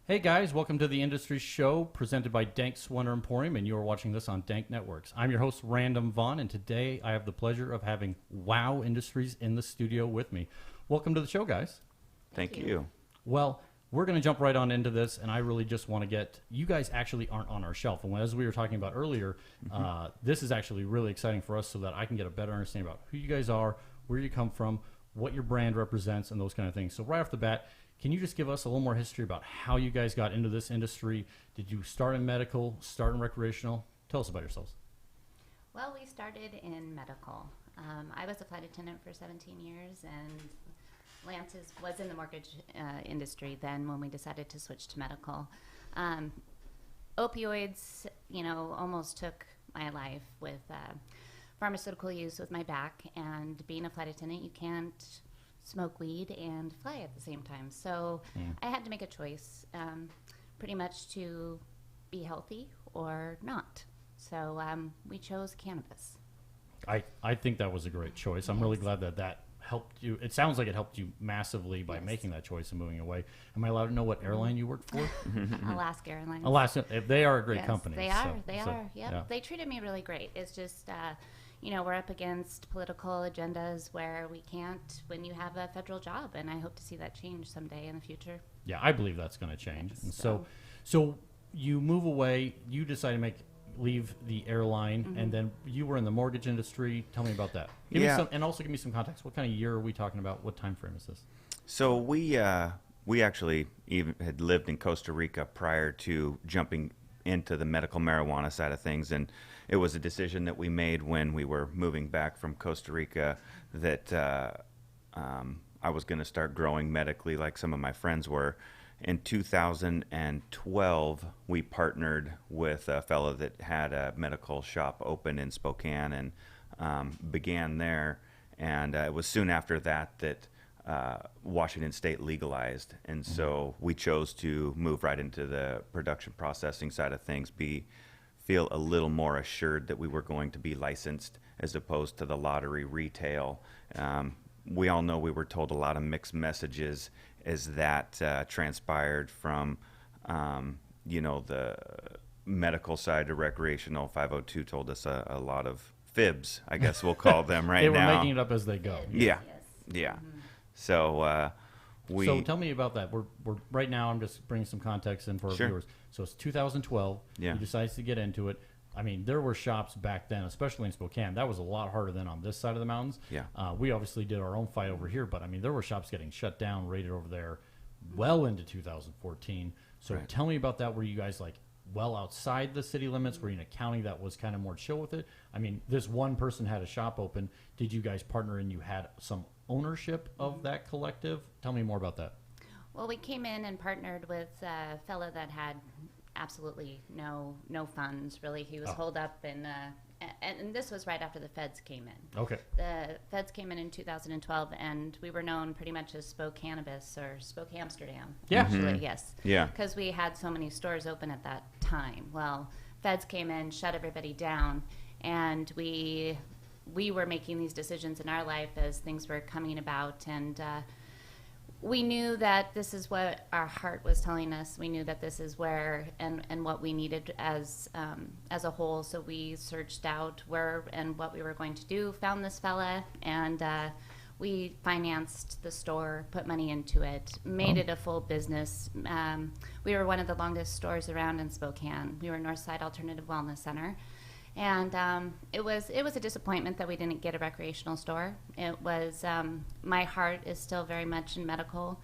Hey guys, welcome to the Industry Show presented by Dank Emporium, and you are watching this on Dank Networks. I'm your host, Random Vaughn, and today I have the pleasure of having Wow Industries in the studio with me. Welcome to the show, guys. Thank you. Well, we're going to jump right on into this, and I really just want to get, you guys actually aren't on our shelf. And as we were talking about earlier, this is actually really exciting for us so that I can get a better understanding about who you guys are, where you come from, what your brand represents, and those kind of things. So right off the bat, can you just give us a little more history about how you guys got into this industry? Did you start in medical, start in recreational? Tell us about yourselves. Well, we started in medical. I was a flight attendant for 17 years, and Lance was in the mortgage industry then when we decided to switch to medical. Opioids, almost took my life with pharmaceutical use with my back, and being a flight attendant, you can't smoke weed and fly at the same time. So I had to make a choice pretty much to be healthy or not. So we chose cannabis. I think that was a great choice. I'm really glad that helped you. It sounds like it helped you massively by making that choice and moving away. Am I allowed to know what airline you worked for? Alaska Airlines. Alaska. They are a great company. They are. They are. Yep. Yeah. They treated me really great. It's just, we're up against political agendas where we can't when you have a federal job, and I hope to see that change someday in the future. Yeah, I believe that's going to change. Yes, And so you move away. You decide to leave the airline, and then you were in the mortgage industry. Tell me about that. Give me some context. What kind of year are we talking about? What time frame is this? So we actually even had lived in Costa Rica prior to jumping into the medical marijuana side of things, and it was a decision that we made when we were moving back from Costa Rica that I was going to start growing medically like some of my friends were. In 2012, we partnered with a fellow that had a medical shop open in Spokane and began there. And it was soon after that Washington State legalized. And so we chose to move right into the production processing side of things, feel a little more assured that we were going to be licensed as opposed to the lottery retail. We all know we were told a lot of mixed messages as that transpired from, the medical side to recreational. 502 told us a lot of fibs, I guess we'll call them right now. They were making it up as they go. Yeah. Yes. Yeah. Mm-hmm. So So tell me about that. We're right now. I'm just bringing some context in for our viewers. So it's 2012. Yeah. He decides to get into it. I mean, there were shops back then, especially in Spokane. That was a lot harder than on this side of the mountains. Yeah. We obviously did our own fight over here, but I mean, there were shops getting shut down, raided over there, well into 2014. So tell me about that. Were you guys well outside the city limits? Were you in a county that was kind of more chill with it? I mean, this one person had a shop open. Did you guys partner and you had some ownership of that collective? Tell me more about that. Well, we came in and partnered with a fellow that had absolutely no funds, really. He was holed up and this was right after the feds came in. Okay. The feds came in 2012, and we were known pretty much as Spoke Cannabis or Spoke Amsterdam. Yeah. Actually, yes. Yeah. Because we had so many stores open at that time. Well, feds came in, shut everybody down, and we were making these decisions in our life as things were coming about, and we knew that this is what our heart was telling us. We knew that this is where and what we needed as a whole. So we searched out where and what we were going to do, found this fella, and we financed the store, put money into it, made it a full business. We were one of the longest stores around in Spokane. We were Northside Alternative Wellness Center. And it was a disappointment that we didn't get a recreational store. It was my heart is still very much in medical.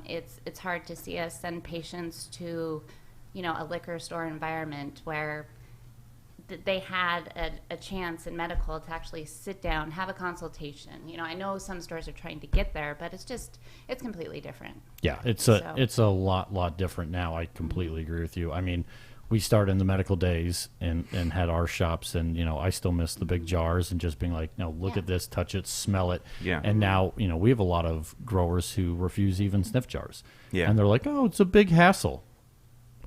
It's hard to see us send patients to, a liquor store environment where they had a chance in medical to actually sit down, have a consultation. I know some stores are trying to get there, but it's completely different. Yeah, it's a lot different now. I completely agree with you. I mean, we started in the medical days and had our shops, and I still miss the big jars and just being like, no, look at this, touch it, smell it. Yeah. And now we have a lot of growers who refuse even sniff jars. Yeah. And they're like, oh, it's a big hassle.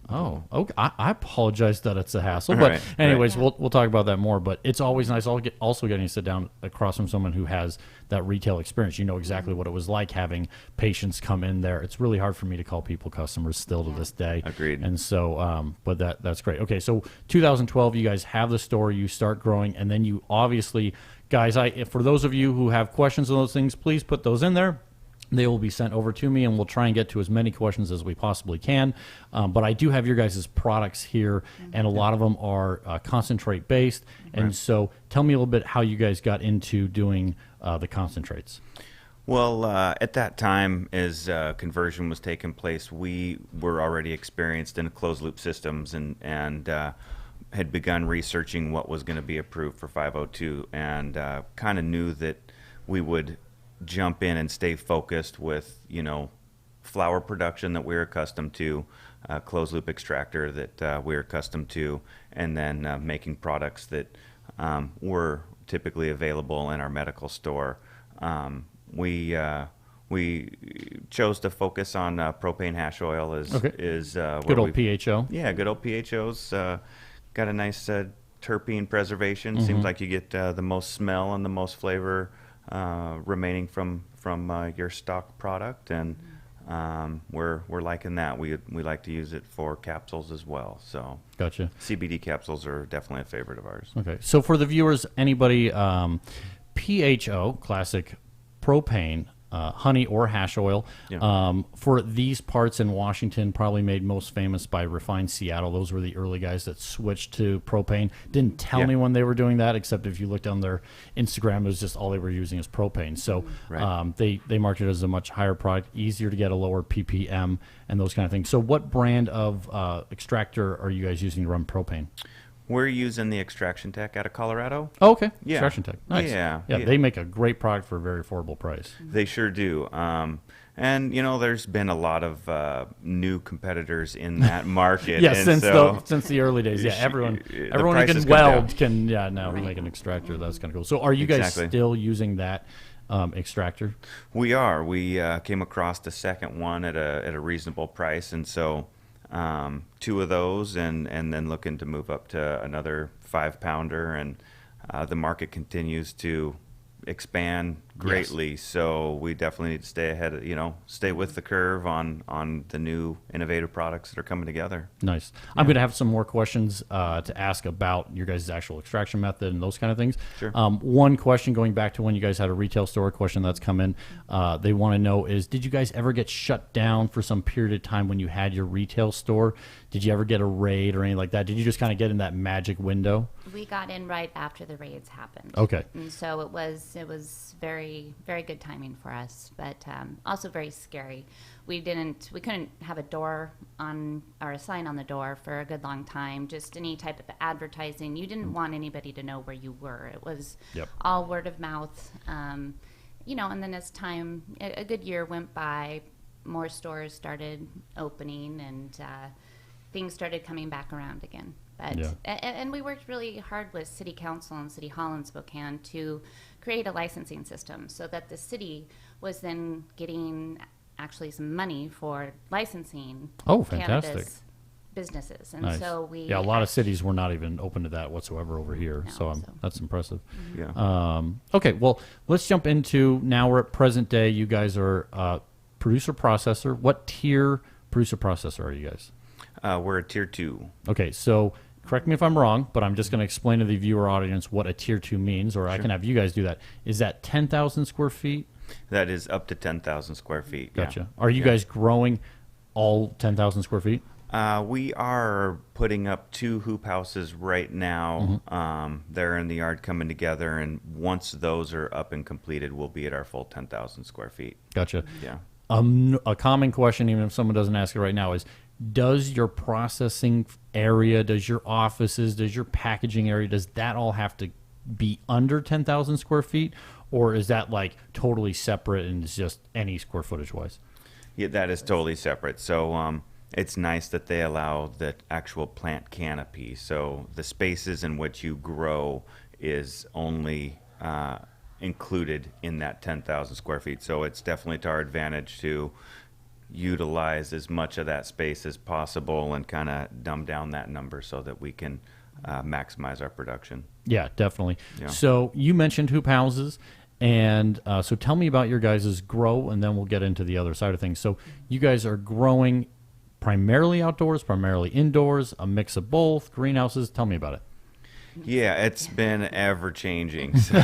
Oh, okay. I apologize that it's a hassle, but Right, anyways, right. we'll talk about that more. But it's always nice. Also getting to sit down across from someone who has that retail experience. You know exactly what it was like having patients come in there. It's really hard for me to call people customers still to this day. Agreed. And so, but that's great. Okay, so 2012, you guys have the store, you start growing, and then you obviously, guys, for those of you who have questions on those things, please put those in there. They will be sent over to me, and we'll try and get to as many questions as we possibly can. But I do have your guys' products here, and a lot of them are concentrate based. And so tell me a little bit how you guys got into doing the concentrates. Well, at that time, as conversion was taking place, we were already experienced in closed loop systems and had begun researching what was going to be approved for 502, and kind of knew that we would jump in and stay focused with, flower production that we're accustomed to, closed loop extractor that we're accustomed to, and then making products that were typically available in our medical store. We chose to focus on propane hash oil is Good old PHO. Yeah, good old PHOs. Got a nice terpene preservation. Seems like you get the most smell and the most flavor remaining from your stock product, and we're liking that. We like to use it for capsules as well. So Gotcha. CBD capsules are definitely a favorite of ours. Okay, so for the viewers, anybody, PHO, classic propane, honey or hash oil, for these parts in Washington, probably made most famous by Refined Seattle. Those were the early guys that switched to propane. Didn't tell anyone they were doing that, except if you looked on their Instagram, it was just all they were using is propane. So they marketed it as a much higher product, easier to get, a lower ppm, and those kind of things. So what brand of extractor are you guys using to run propane? We're using the Extraction Tech out of Colorado. Oh, okay. Yeah. Extraction Tech. Nice. Yeah. They make a great product for a very affordable price. They sure do. And, there's been a lot of new competitors in that market. Yeah, and since the early days. Yeah, everyone who prices can come weld down. can now make an extractor. That's kind of cool. So are you guys Exactly. still using that extractor? We are. We came across the second one at a reasonable price, and so 2 of those, and then looking to move up to another 5-pounder, and the market continues to expand greatly. So we definitely need to stay ahead, stay with the curve on the new innovative products that are coming together. Nice. I'm going to have some more questions to ask about your guys' actual extraction method and those kind of things. Sure. One question going back to when you guys had a retail store, question that's come in, they want to know is, did you guys ever get shut down for some period of time when you had your retail store? Did you ever get a raid or anything like that? Did you just kind of get in that magic window? We got in right after the raids happened. Okay. And so it was very, very good timing for us, but also very scary. We couldn't have a door on, or a sign on the door for a good long time. Just any type of advertising. You didn't want anybody to know where you were. It was all word of mouth. And then as time, a good year went by, more stores started opening, and things started coming back around again. But and we worked really hard with City Council and City Hall in Spokane to create a licensing system so that the city was then getting actually some money for licensing fantastic. cannabis businesses. And Nice. so we a lot of cities were not even open to that whatsoever over here. No, That's impressive. Yeah. Okay, well, let's jump into, now we're at present day. You guys are producer processor. What tier producer processor are you guys? We're a tier 2. Okay, so correct me if I'm wrong, but I'm just going to explain to the viewer audience what a tier 2 means, or I can have you guys do that. Is that 10,000 square feet? That is up to 10,000 square feet. Gotcha. Yeah. Are you guys growing all 10,000 square feet? We are putting up 2 hoop houses right now. They're in the yard coming together, and once those are up and completed, we'll be at our full 10,000 square feet. Gotcha. Yeah. A common question, even if someone doesn't ask it right now, is, does your processing area, does your offices, does your packaging area, does that all have to be under 10,000 square feet? Or is that like totally separate and it's just any square footage wise? Yeah, that is totally separate. So it's nice that they allow the actual plant canopy. So the spaces in which you grow is only included in that 10,000 square feet. So it's definitely to our advantage to utilize as much of that space as possible and kind of dumb down that number so that we can maximize our production. Yeah, definitely. Yeah. So you mentioned hoop houses, and so tell me about your guys' grow, and then we'll get into the other side of things. So you guys are growing primarily outdoors, primarily indoors, a mix of both, greenhouses. Tell me about it. Yeah, it's been ever changing. So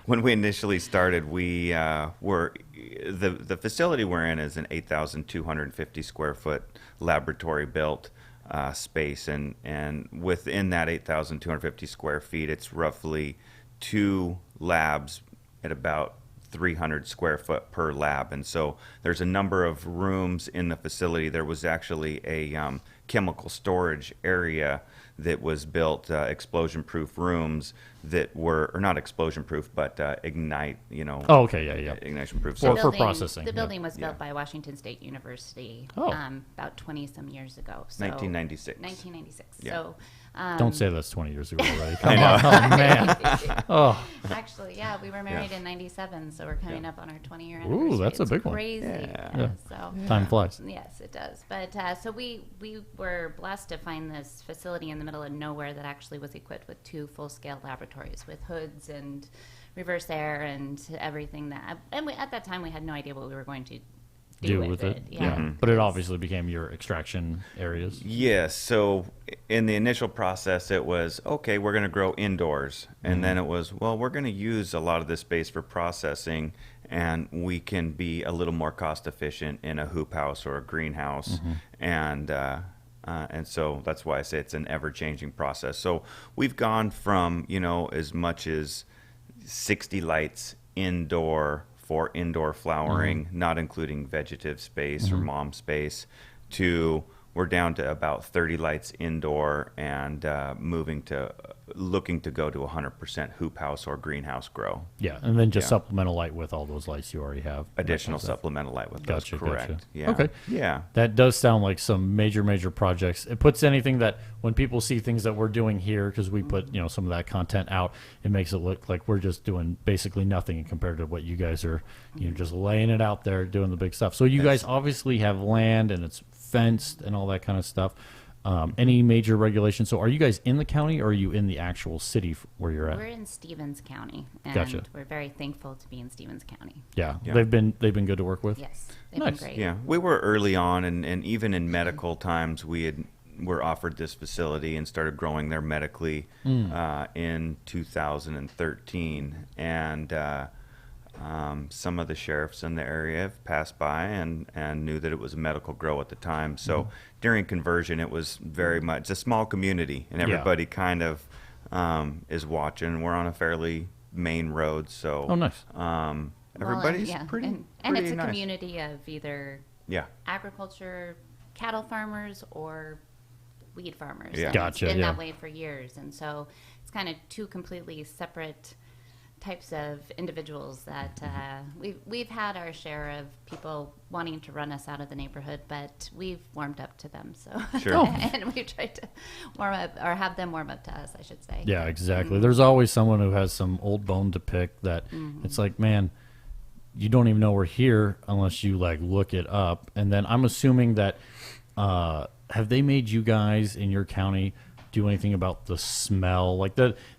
when we initially started, we were the facility we're in is an 8,250 square foot laboratory built space, and within that 8,250 square feet, it's roughly 2 labs at about 300 square foot per lab. And so there's a number of rooms in the facility. There was actually a chemical storage area that was built, explosion-proof rooms that were, or not explosion-proof, but ignite, Oh, okay, yeah. ignition-proof. For So, processing, The yeah. building was built by Washington State University about 20-some years ago. So 1996. 1996. Yeah. So Don't say that's 20 years ago already. Come on. Oh, man. Oh, actually, yeah, we were married in 97, so we're coming up on our 20-year Ooh, anniversary. that's a It's big one. crazy. Yeah. So time flies. yes, it does. But so we were blessed to find this facility in the middle of nowhere that actually was equipped with 2 full-scale laboratories with hoods and reverse air and everything that. And at that time, we had no idea what we were going to do with it. Yeah. Mm-hmm. But it obviously became your extraction areas. yes, so in the initial process, it was, okay, we're going to grow indoors. And then it was, well, we're going to use a lot of this space for processing, and we can be a little more cost efficient in a hoop house or a greenhouse. And so that's why I say it's an ever-changing process. So we've gone from, as much as 60 lights indoor for indoor flowering, not including vegetative space or mom space, to we're down to about 30 lights indoor and looking to go to 100% hoop house or greenhouse grow. Yeah, and then just Yeah. supplemental light with all those lights you already have. Additional supplemental light with those, Gotcha, correct. gotcha. Yeah. Okay. Yeah. That does sound like some major projects. It puts anything that when people see things that we're doing here, because we put some of that content out, it makes it look like we're just doing basically nothing compared to what you guys are, just laying it out there, doing the big stuff. So you guys obviously have land and it's fenced and all that kind of stuff. Any major regulations? So are you guys in the county or are you in the actual city where you're at? We're in Stevens County, and Gotcha. we're very thankful to be in Stevens County. Yeah, Yeah. they've been good to work with. Yes, they've Nice. been great. Yeah, we were early on, and even in medical times, were offered this facility and started growing there medically in 2013. And some of the sheriffs in the area have passed by and knew that it was a medical grow at the time. So during conversion, it was very much a small community, and everybody kind of is watching. We're on a fairly main road, so Oh, nice. everybody's Well, pretty and pretty it's a nice. community of either Yeah. agriculture, cattle farmers, or weed farmers. Yeah. And Gotcha, It's been yeah. that way for years, and so it's kind of 2 completely separate types of individuals that we've had our share of people wanting to run us out of the neighborhood, but we've warmed up to them. So Sure. and we've tried to warm up or have them warm up to us, I should say. Yeah, exactly. There's always someone who has some old bone to pick that it's like, man, you don't even know we're here unless you look it up. And then I'm assuming that have they made you guys in your county do anything about the smell?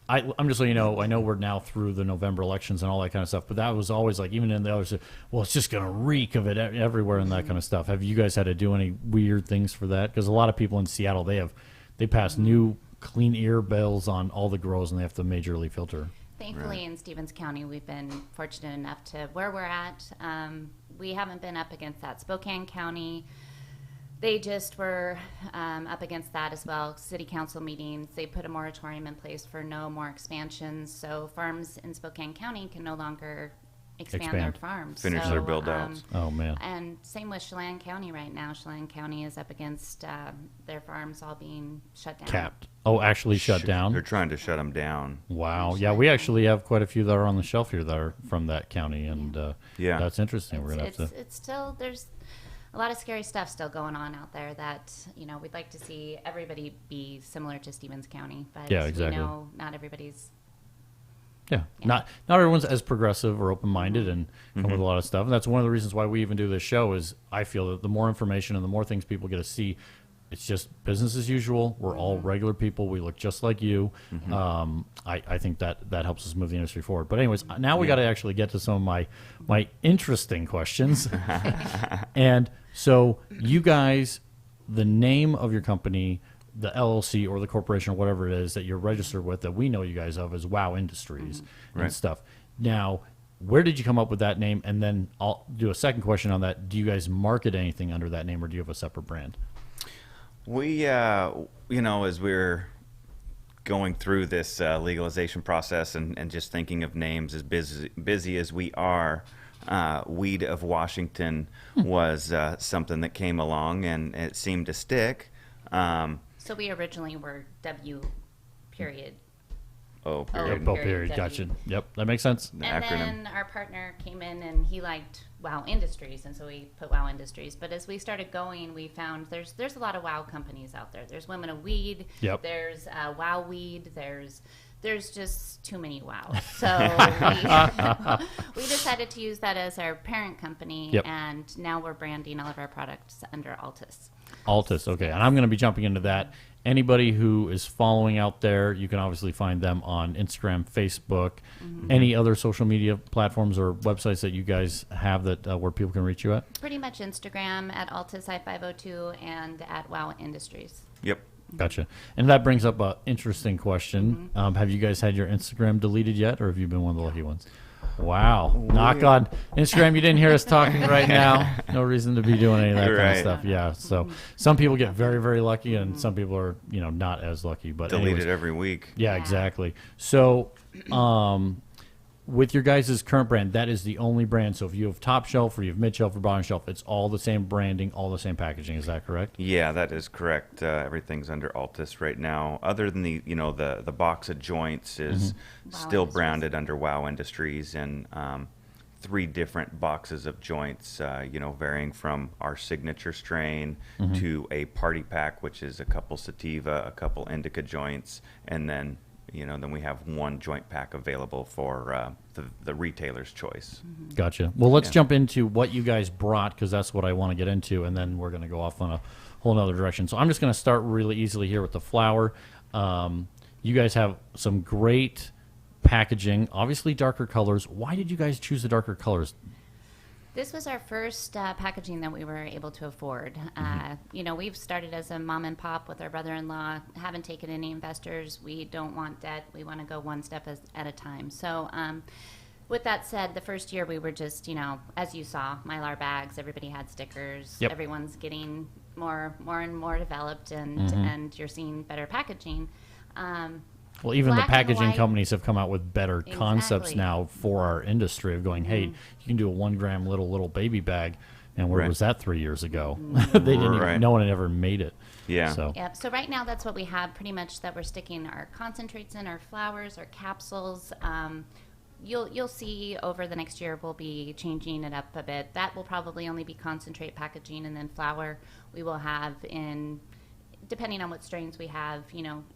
I'm just so you know, I know we're now through the November elections and all that kind of stuff, but that was always even in the others, well, it's just going to reek of it everywhere and that kind of stuff. Have you guys had to do any weird things for that? Because a lot of people in Seattle, they pass new clean air bills on all the grows and they have to majorly filter. Thankfully, in Stevens County, we've been fortunate enough to where we're at. We haven't been up against that. Spokane County, they just were up against that as well. City council meetings, they put a moratorium in place for no more expansions. So farms in Spokane County can no longer expand their farms. Finish their build-outs. Oh, man. And same with Chelan County right now. Chelan County is up against their farms all being shut down. Capped. Oh, actually shut They're down? trying to shut them down. Wow. Yeah, we actually have quite a few that are on the shelf here that are from that county, and Yeah. that's interesting. We're gonna have to. It's still, there's a lot of scary stuff still going on out there that, we'd like to see everybody be similar to Stevens County. But Yeah, exactly. we know not everybody's Yeah. Not everyone's as progressive or open-minded and come with a lot of stuff. And that's one of the reasons why we even do this show is I feel that the more information and the more things people get to see, it's just business as usual. We're all regular people. We look just like you. I think that helps us move the industry forward. But anyways, now we got to actually get to some of my interesting questions. And so you guys, the name of your company, the LLC or the corporation or whatever it is that you're registered with that we know you guys of as Wow Industries and stuff. Now, where did you come up with that name? And then I'll do a second question on that. Do you guys market anything under that name or do you have a separate brand? We, as we're going through this legalization process and just thinking of names as busy as we are, Weed of Washington was something that came along and it seemed to stick. So we originally were W period. Oh, Period. W. Gotcha. Yep, that makes sense. The And acronym. then our partner came in and he liked Wow Industries, and so we put Wow Industries. But as we started going, we found there's a lot of Wow companies out there. There's Women of Weed. Yep. There's Wow Weed. There's just too many Wows. So we decided to use that as our parent company, Yep. and now we're branding all of our products under Altus. Altus, okay. And I'm going to be jumping into that. Anybody who is following out there, you can obviously find them on Instagram, Facebook, any other social media platforms or websites that you guys have that where people can reach you at? Pretty much Instagram at Altus I502 and at Wow Industries. Yep. Gotcha. And that brings up an interesting question. Have you guys had your Instagram deleted yet, or have you been one of the lucky ones? Wow. Knock on Instagram. You didn't hear us talking right now. No reason to be doing any of that kind of Right. stuff. Yeah. So some people get very, very lucky, and some people are, not as lucky. But Deleted anyways, every week. yeah, exactly. So, with your guys' current brand, that is the only brand. So if you have top shelf or you have mid shelf or bottom shelf, it's all the same branding, all the same packaging. Is that correct? Yeah, that is correct. Everything's under Altus right now. Other than the box of joints is Wow still Industries. branded under Wow Industries, and 3 different boxes of joints, varying from our signature strain to a party pack, which is a couple sativa, a couple indica joints, and then we have 1 joint pack available for the retailer's choice. Gotcha. Well, let's jump into what you guys brought, because that's what I want to get into, and then we're going to go off on a whole nother direction. So I'm just going to start really easily here with the flower. You guys have some great packaging, obviously darker colors. Why did you guys choose the darker colors? This was our first packaging that we were able to afford. We've started as a mom and pop with our brother-in-law, haven't taken any investors. We don't want debt. We want to go one step at a time. So with that said, the first year we were just, as you saw, Mylar bags, everybody had stickers. Yep. Everyone's getting more and more developed, and you're seeing better packaging. Well, even the Black and packaging white. companies have come out with better concepts Exactly. now for our industry of going, hey, you can do a 1 gram little baby bag. And where Right. was that 3 years ago? They didn't Right. even, no one had ever made it. Yeah. So, Yep. So right now that's what we have pretty much that we're sticking our concentrates in, our flowers, our capsules. You'll see over the next year we'll be changing it up a bit. That will probably only be concentrate packaging, and then flower we will have in, depending on what strains we have,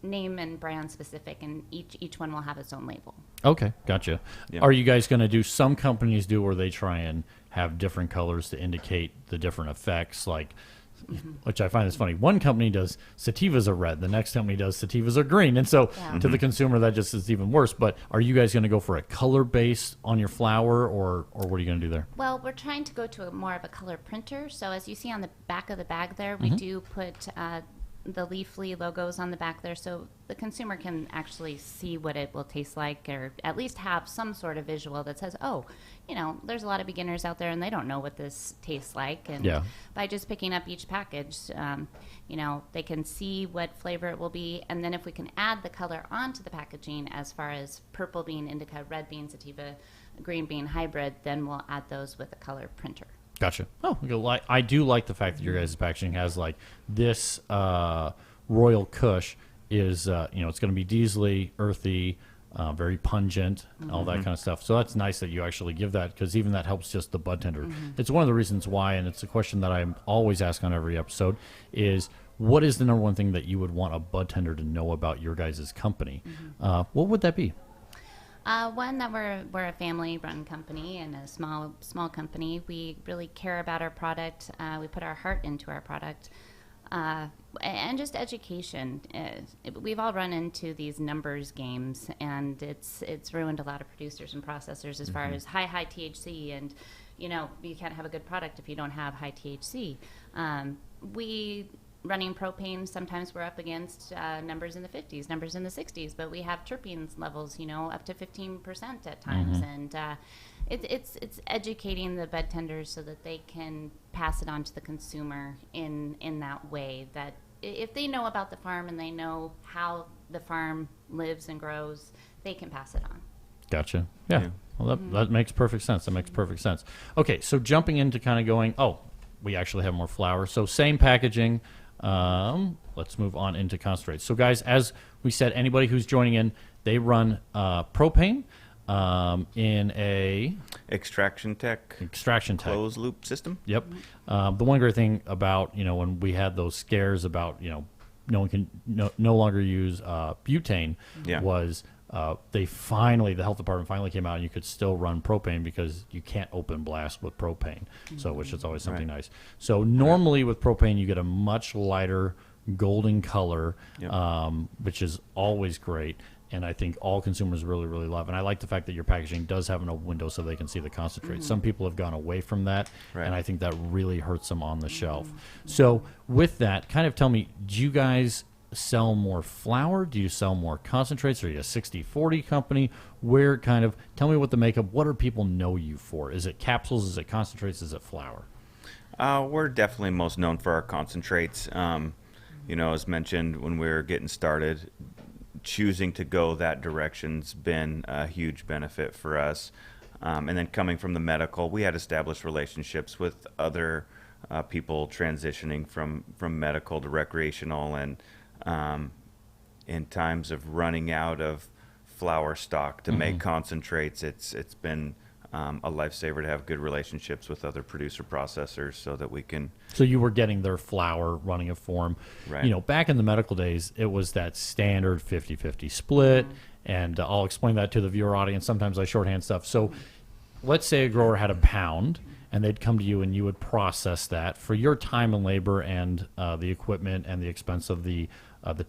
name and brand specific, and each one will have its own label. okay, gotcha. Yeah. Are you guys going to do, some companies do where they try and have different colors to indicate the different effects, like, which I find is funny. One company does sativas are red, the next company does sativas are green. And so Yeah. to the consumer, that just is even worse. But are you guys going to go for a color base on your flower, or what are you going to do there? Well, we're trying to go to more of a color printer. So as you see on the back of the bag there, we do put the Leafly logos on the back there, so the consumer can actually see what it will taste like, or at least have some sort of visual that says, oh, there's a lot of beginners out there and they don't know what this tastes like. And Yeah. by just picking up each package, they can see what flavor it will be. And then if we can add the color onto the packaging, as far as purple being indica, red being sativa, green being hybrid, then we'll add those with a color printer. Gotcha. Oh, okay. I do like the fact that your guys' packaging has like this Royal Kush is, it's going to be diesely, earthy, very pungent, all that kind of stuff. So that's nice that you actually give that, because even that helps just the bud tender. It's one of the reasons why, and it's a question that I always ask on every episode, is what is the number one thing that you would want a bud tender to know about your guys' company? What would that be? One, that we're a family-run company and a small company. We really care about our product. We put our heart into our product, and just education. We've all run into these numbers games, and it's ruined a lot of producers and processors as far as high THC, and you can't have a good product if you don't have high THC. We running propane, sometimes we're up against numbers in the 50s, numbers in the 60s, but we have terpenes levels, up to 15% at times. And it's educating the bud tenders so that they can pass it on to the consumer in that way, that if they know about the farm and they know how the farm lives and grows, they can pass it on. Gotcha. Yeah. Well, that makes perfect sense. That makes perfect sense. Okay, so jumping into kind of going, we actually have more flour. So same packaging. Let's move on into concentrates. So guys, as we said, anybody who's joining in, they run propane in a extraction tech closed loop system. Yep. The one great thing about when we had those scares about no one can no longer use butane was the health department finally came out and you could still run propane because you can't open blast with propane. So, which is always something nice. So normally with propane, you get a much lighter golden color, which is always great. And I think all consumers really, really love. And I like the fact that your packaging does have an open window so they can see the concentrate. Some people have gone away from that, and I think that really hurts them on the shelf. So with that, kind of tell me, do you guys sell more flour? Do you sell more concentrates? Are you a 60-40 company? Tell me what the makeup, what do people know you for? Is it capsules? Is it concentrates? Is it flour? We're definitely most known for our concentrates. As mentioned when we were getting started, choosing to go that direction's been a huge benefit for us. And then coming from the medical, we had established relationships with other people transitioning from medical to recreational, and in times of running out of flour stock to make concentrates, it's been a lifesaver to have good relationships with other producer processors so that we can. So you were getting their flour running a form. Right. Back in the medical days, it was that standard 50-50 split, and I'll explain that to the viewer audience. Sometimes I shorthand stuff. So let's say a grower had a pound, and they'd come to you and you would process that for your time and labor and the equipment and the expense of the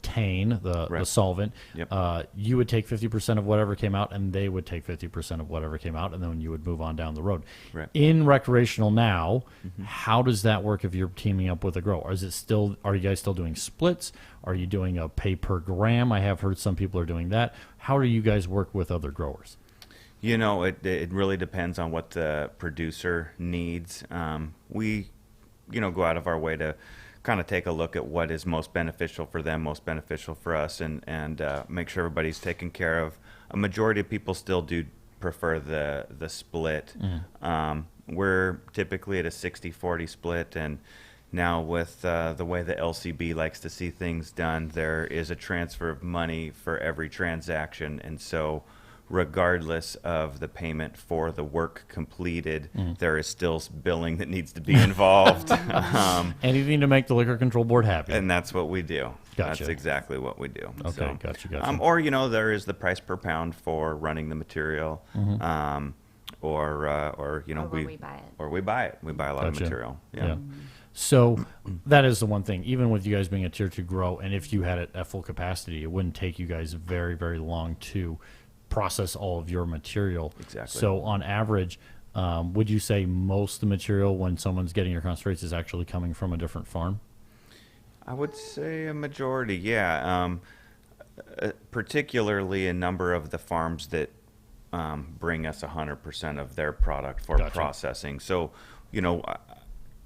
tane, the solvent. You would take 50% of whatever came out, and they would take 50% of whatever came out, and then you would move on down the road. In recreational now, how does that work if you're teaming up with a grower? Are you guys still doing splits? Are you doing a pay per gram? I have heard some people are doing that. How do you guys work with other growers? It really depends on what the producer needs. We, go out of our way to kind of take a look at what is most beneficial for them, most beneficial for us, and make sure everybody's taken care of. A majority of people still do prefer the split. We're typically at a 60-40 split, and now with the way the LCB likes to see things done, there is a transfer of money for every transaction, and so regardless of the payment for the work completed, there is still billing that needs to be involved. Anything to make the Liquor Control Board happy. And that's what we do. Gotcha. That's exactly what we do. Okay, so, gotcha. Or, there is the price per pound for running the material. Or we buy it. Or we buy it. We buy a lot of material. Yeah. So that is the one thing. Even with you guys being a Tier 2 grow, and if you had it at full capacity, it wouldn't take you guys very, very long to process all of your material. Exactly. So on average, would you say most of the material when someone's getting your concentrates is actually coming from a different farm? I would say a majority, yeah. Particularly a number of the farms that bring us 100% of their product for processing. So,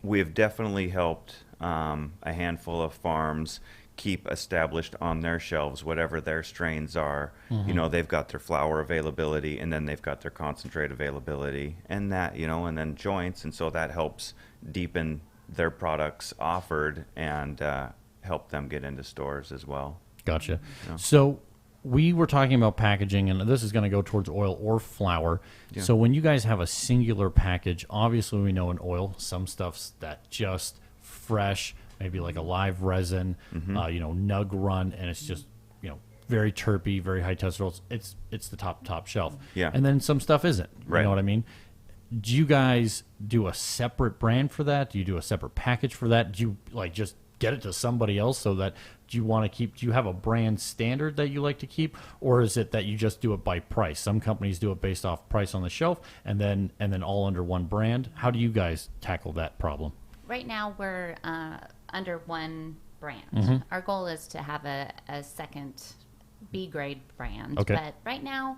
we've definitely helped a handful of farms keep established on their shelves whatever their strains are. They've got their flour availability, and then they've got their concentrate availability, and that, and then joints, and so that helps deepen their products offered and help them get into stores as well. Gotcha. So we were talking about packaging, and this is going to go towards oil or flour. So when you guys have a singular package, obviously we know in oil, some stuff's that just fresh, maybe like a live resin, nug run, and it's just, very terpy, very high testosterone. It's the top shelf. Yeah. And then some stuff isn't. Right. You know what I mean? Do you guys do a separate brand for that? Do you do a separate package for that? Do you like just get it to somebody else so that do you have a brand standard that you like to keep, or is it that you just do it by price? Some companies do it based off price on the shelf and then all under one brand. How do you guys tackle that problem? Right now, we're under one brand. Mm-hmm. Our goal is to have a second B grade brand. Okay. But right now,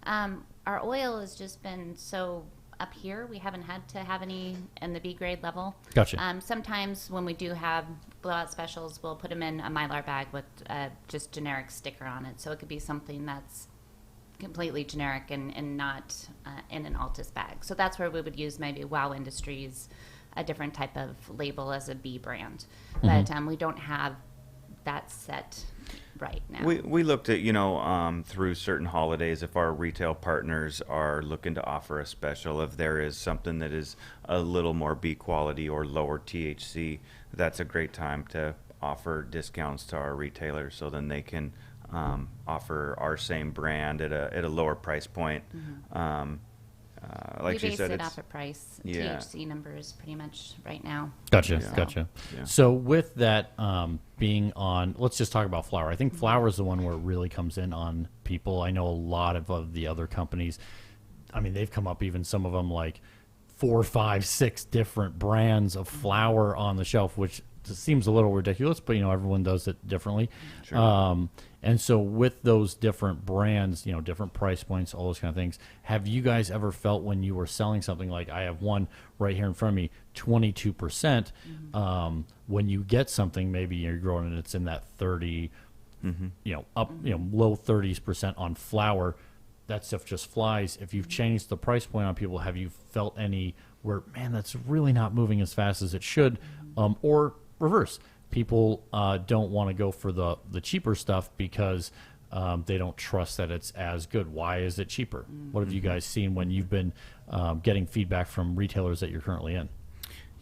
our oil has just been so up here. We haven't had to have any in the B grade level. Gotcha. Sometimes when we do have blowout specials, we'll put them in a Mylar bag with just generic sticker on it. So it could be something that's completely generic and not in an Altus bag. So that's where we would use maybe Wow Industries, a different type of label as a B brand. But we don't have that set right now. We looked at, through certain holidays, if our retail partners are looking to offer a special, if there is something that is a little more B quality or lower THC, that's a great time to offer discounts to our retailers so then they can offer our same brand at a lower price point. Like we she said, base it it's off a price. Yeah. THC numbers pretty much right now. Gotcha. So- Gotcha. Yeah. So with that being on, let's just talk about flour. I think flour is the one where it really comes in on people. I know a lot of the other companies, I mean, they've come up, even some of them like 4, 5, 6 different brands of flour on the shelf, which seems a little ridiculous, but everyone does it differently. Sure. And so with those different brands, different price points, all those kind of things, have you guys ever felt when you were selling something like, I have one right here in front of me, 22%, when you get something, maybe you're growing and it's in that 30, low 30s% on flour, that stuff just flies. If you've changed the price point on people, have you felt any where, man, that's really not moving as fast as it should, or reverse? People don't want to go for the cheaper stuff because they don't trust that it's as good. Why is it cheaper? What have you guys seen when you've been getting feedback from retailers that you're currently in?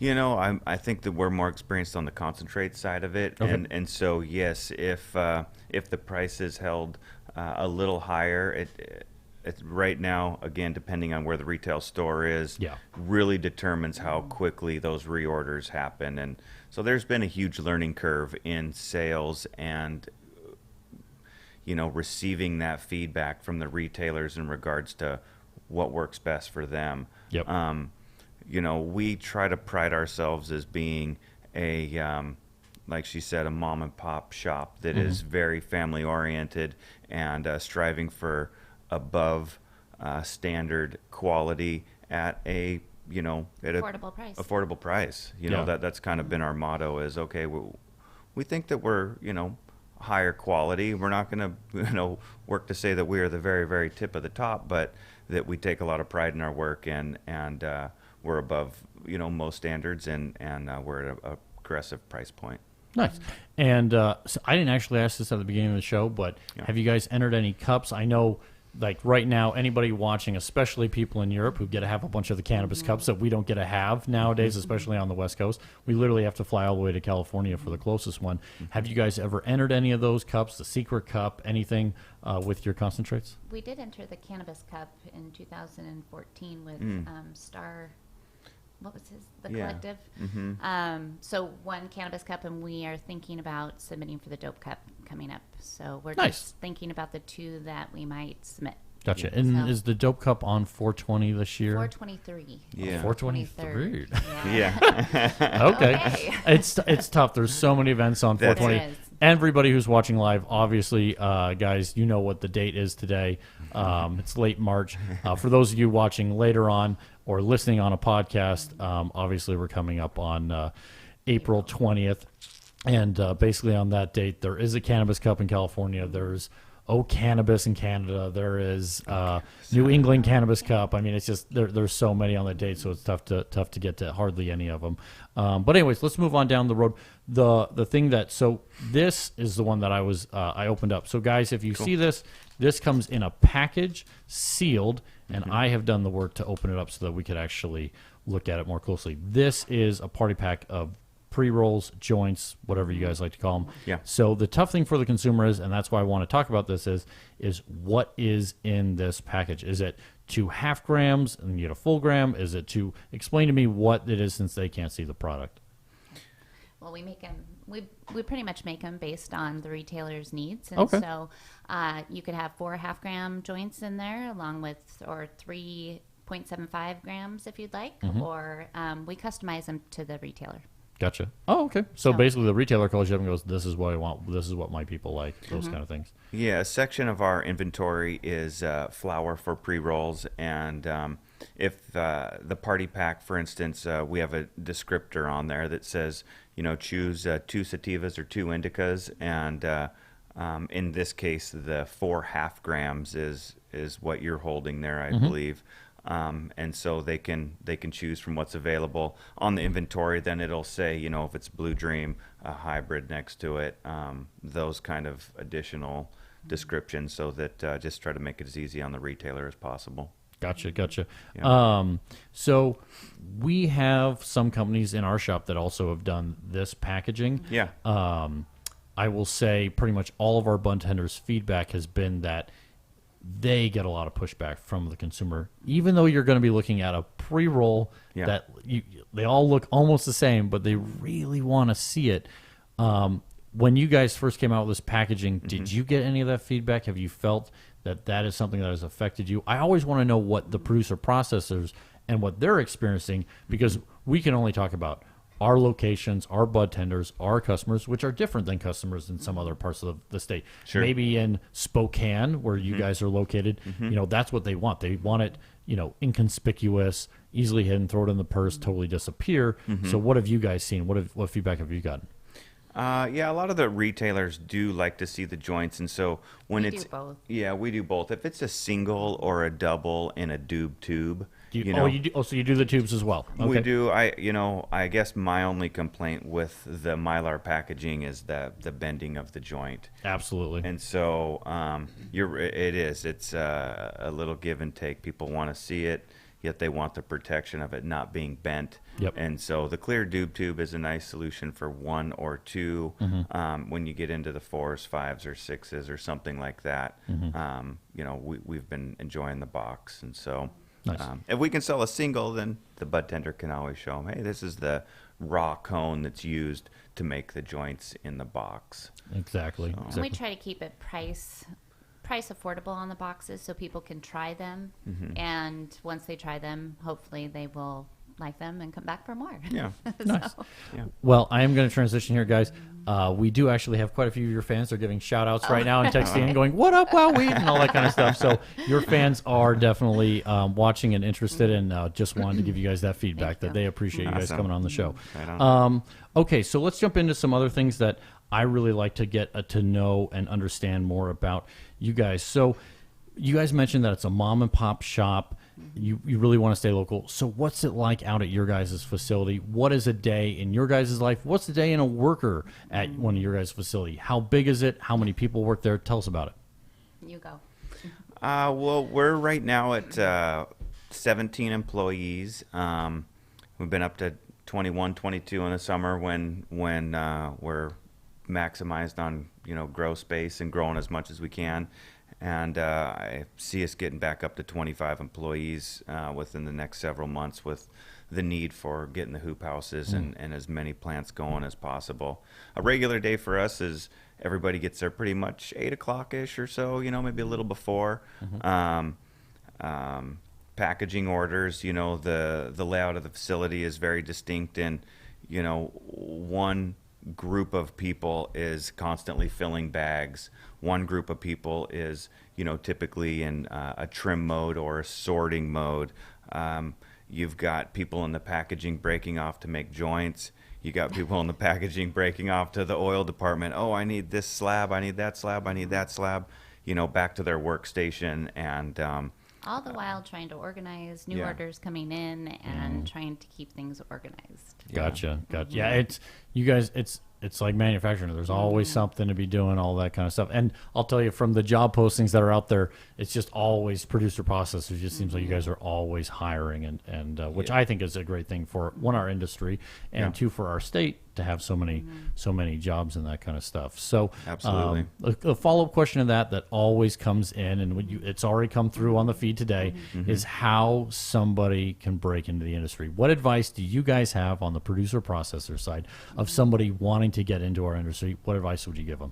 I think that we're more experienced on the concentrate side of it, Okay. and so yes, if the price is held a little higher, it right now, again, depending on where the retail store is, Yeah. really determines how quickly those reorders happen. And so there's been a huge learning curve in sales and receiving that feedback from the retailers in regards to what works best for them. Yep. We try to pride ourselves as being a like she said, a mom and pop shop that is very family oriented and striving for above standard quality at a Affordable price. affordable price. Yeah. That's kind of been our motto is, okay, we think that we're higher quality. We're not going to work to say that we are the very, very tip of the top, but that we take a lot of pride in our work and we're above most standards and we're at a aggressive price point. Nice. And so I didn't actually ask this at the beginning of the show, but have you guys entered any cups? I know, like right now, anybody watching, especially people in Europe who get to have a bunch of the cannabis cups that we don't get to have nowadays, especially on the West Coast. We literally have to fly all the way to California for the closest one. Have you guys ever entered any of those cups, the secret cup, anything with your concentrates? We did enter the Cannabis Cup in 2014 with Star. What was the Yeah. collective? So one Cannabis Cup, and we are thinking about submitting for the Dope Cup coming up. So we're Nice. just thinking about the two that we might submit. Gotcha. And So- is the Dope Cup on 420 this year? 423. Yeah. 423. Yeah. Yeah. Okay. It's tough. There's so many events on That's- 420. There is. Everybody who's watching live, obviously, guys, you know what the date is today. It's late March. For those of you watching later on or listening on a podcast, obviously we're coming up on April 20th. And basically on that date, there is a Cannabis Cup in California. There's Cannabis in Canada. There is New England Cannabis Cup. I mean, it's just there's so many on that date, so it's tough to get to hardly any of them. But anyways, let's move on down the road. The thing that, so this is the one that I opened up. So guys, if you see this comes in a package, sealed, and I have done the work to open it up so that we could actually look at it more closely. This is a party pack of pre-rolls, joints, whatever you guys like to call them. Yeah. So the tough thing for the consumer is, and that's why I want to talk about this, is what is in this package? Is it 2 half grams and you get a full gram? Is it to explain to me what it is, since they can't see the product? Well, we make them. We pretty much make them based on the retailer's needs, and Okay. so you could have 4 half-gram joints in there, along with or 3.75 grams if you'd like, or we customize them to the retailer. Gotcha. Oh, okay. So So- basically, the retailer calls you up and goes, "This is what I want. This is what my people like." Those kind of things. Yeah, a section of our inventory is flour for pre-rolls, and if the party pack, for instance, we have a descriptor on there that says, choose 2 sativas or 2 indicas, and in this case, the 4 half grams is what you're holding there, I believe. And so they can choose from what's available on the inventory. Then it'll say, if it's Blue Dream, a hybrid next to it, those kind of additional descriptions, so that just try to make it as easy on the retailer as possible. Gotcha. Yeah. So we have some companies in our shop that also have done this packaging. Yeah. I will say pretty much all of our bud tenders' feedback has been that they get a lot of pushback from the consumer, even though you're going to be looking at a pre-roll Yeah. that they all look almost the same, but they really want to see it. When you guys first came out with this packaging, did you get any of that feedback? Have you felt that is something that has affected you? I always want to know what the producer processors and what they're experiencing, because we can only talk about our locations, our bud tenders, our customers, which are different than customers in some other parts of the state. Sure. Maybe in Spokane, where you guys are located, that's what they want. They want it, inconspicuous, easily hidden, throw it in the purse, totally disappear. So what have you guys seen? What feedback have you gotten? Yeah, a lot of the retailers do like to see the joints, and so when We it's do both. yeah, we do both. If it's a single or a double in a tube, Do you, you do, so you do the tubes as well? Okay. we do. I guess my only complaint with the Mylar packaging is the bending of the joint, Absolutely. and so it's a little give and take. People want to see it, yet they want the protection of it not being bent. Yep. And so the clear tube is a nice solution for 1 or 2. When you get into the 4s, 5s, or 6s, or something like that, we've been enjoying the box. And so Nice. if we can sell a single, then the bud tender can always show them, hey, this is the raw cone that's used to make the joints in the box. Exactly. And we try to keep it price affordable on the boxes so people can try them. And once they try them, hopefully they will like them and come back for more. Yeah. Nice. Yeah. Well, I am going to transition here, guys. We do actually have quite a few of your fans. They're giving shout outs right now and texting and going, "What up, Wowweed?" and all that kind of stuff. So your fans are definitely watching and interested, and just wanted to give you guys that feedback that they appreciate you guys Awesome. coming on the show. Right on. Okay, so let's jump into some other things that I really like to get to know and understand more about you guys. So you guys mentioned that it's a mom and pop shop. You really want to stay local. So what's it like out at your guys' facility? What is a day in your guys' life? What's the day in a worker at one of your guys' facility? How big is it? How many people work there? Tell us about it. You go. Well, we're right now at 17 employees. We've been up to 21, 22 in the summer when we're maximized on grow space and growing as much as we can. And I see us getting back up to 25 employees within the next several months, with the need for getting the hoop houses and as many plants going as possible. A regular day for us is everybody gets there pretty much 8 o'clock-ish or so, maybe a little before. Packaging orders, the layout of the facility is very distinct, and one group of people is constantly filling bags. One group of people is, typically in a trim mode or a sorting mode. You've got people in the packaging breaking off to make joints. You got people in the packaging breaking off to the oil department. Oh, I need this slab. I need that slab. I need that slab. Back to their workstation, and All the while trying to organize new Yeah. orders coming in and trying to keep things organized. Gotcha. Yeah, it's you guys. It's like manufacturing. There's always something to be doing, all that kind of stuff. And I'll tell you, from the job postings that are out there, it's just always producer processors. It just seems like you guys are always hiring, and which I think is a great thing for, one, our industry, and two, for our state to have so many jobs and that kind of stuff. So Absolutely. a follow-up question to that always comes in, and it's already come through on the feed today, is how somebody can break into the industry. What advice do you guys have on the producer processor side of somebody wanting to get into our industry? What advice would you give them?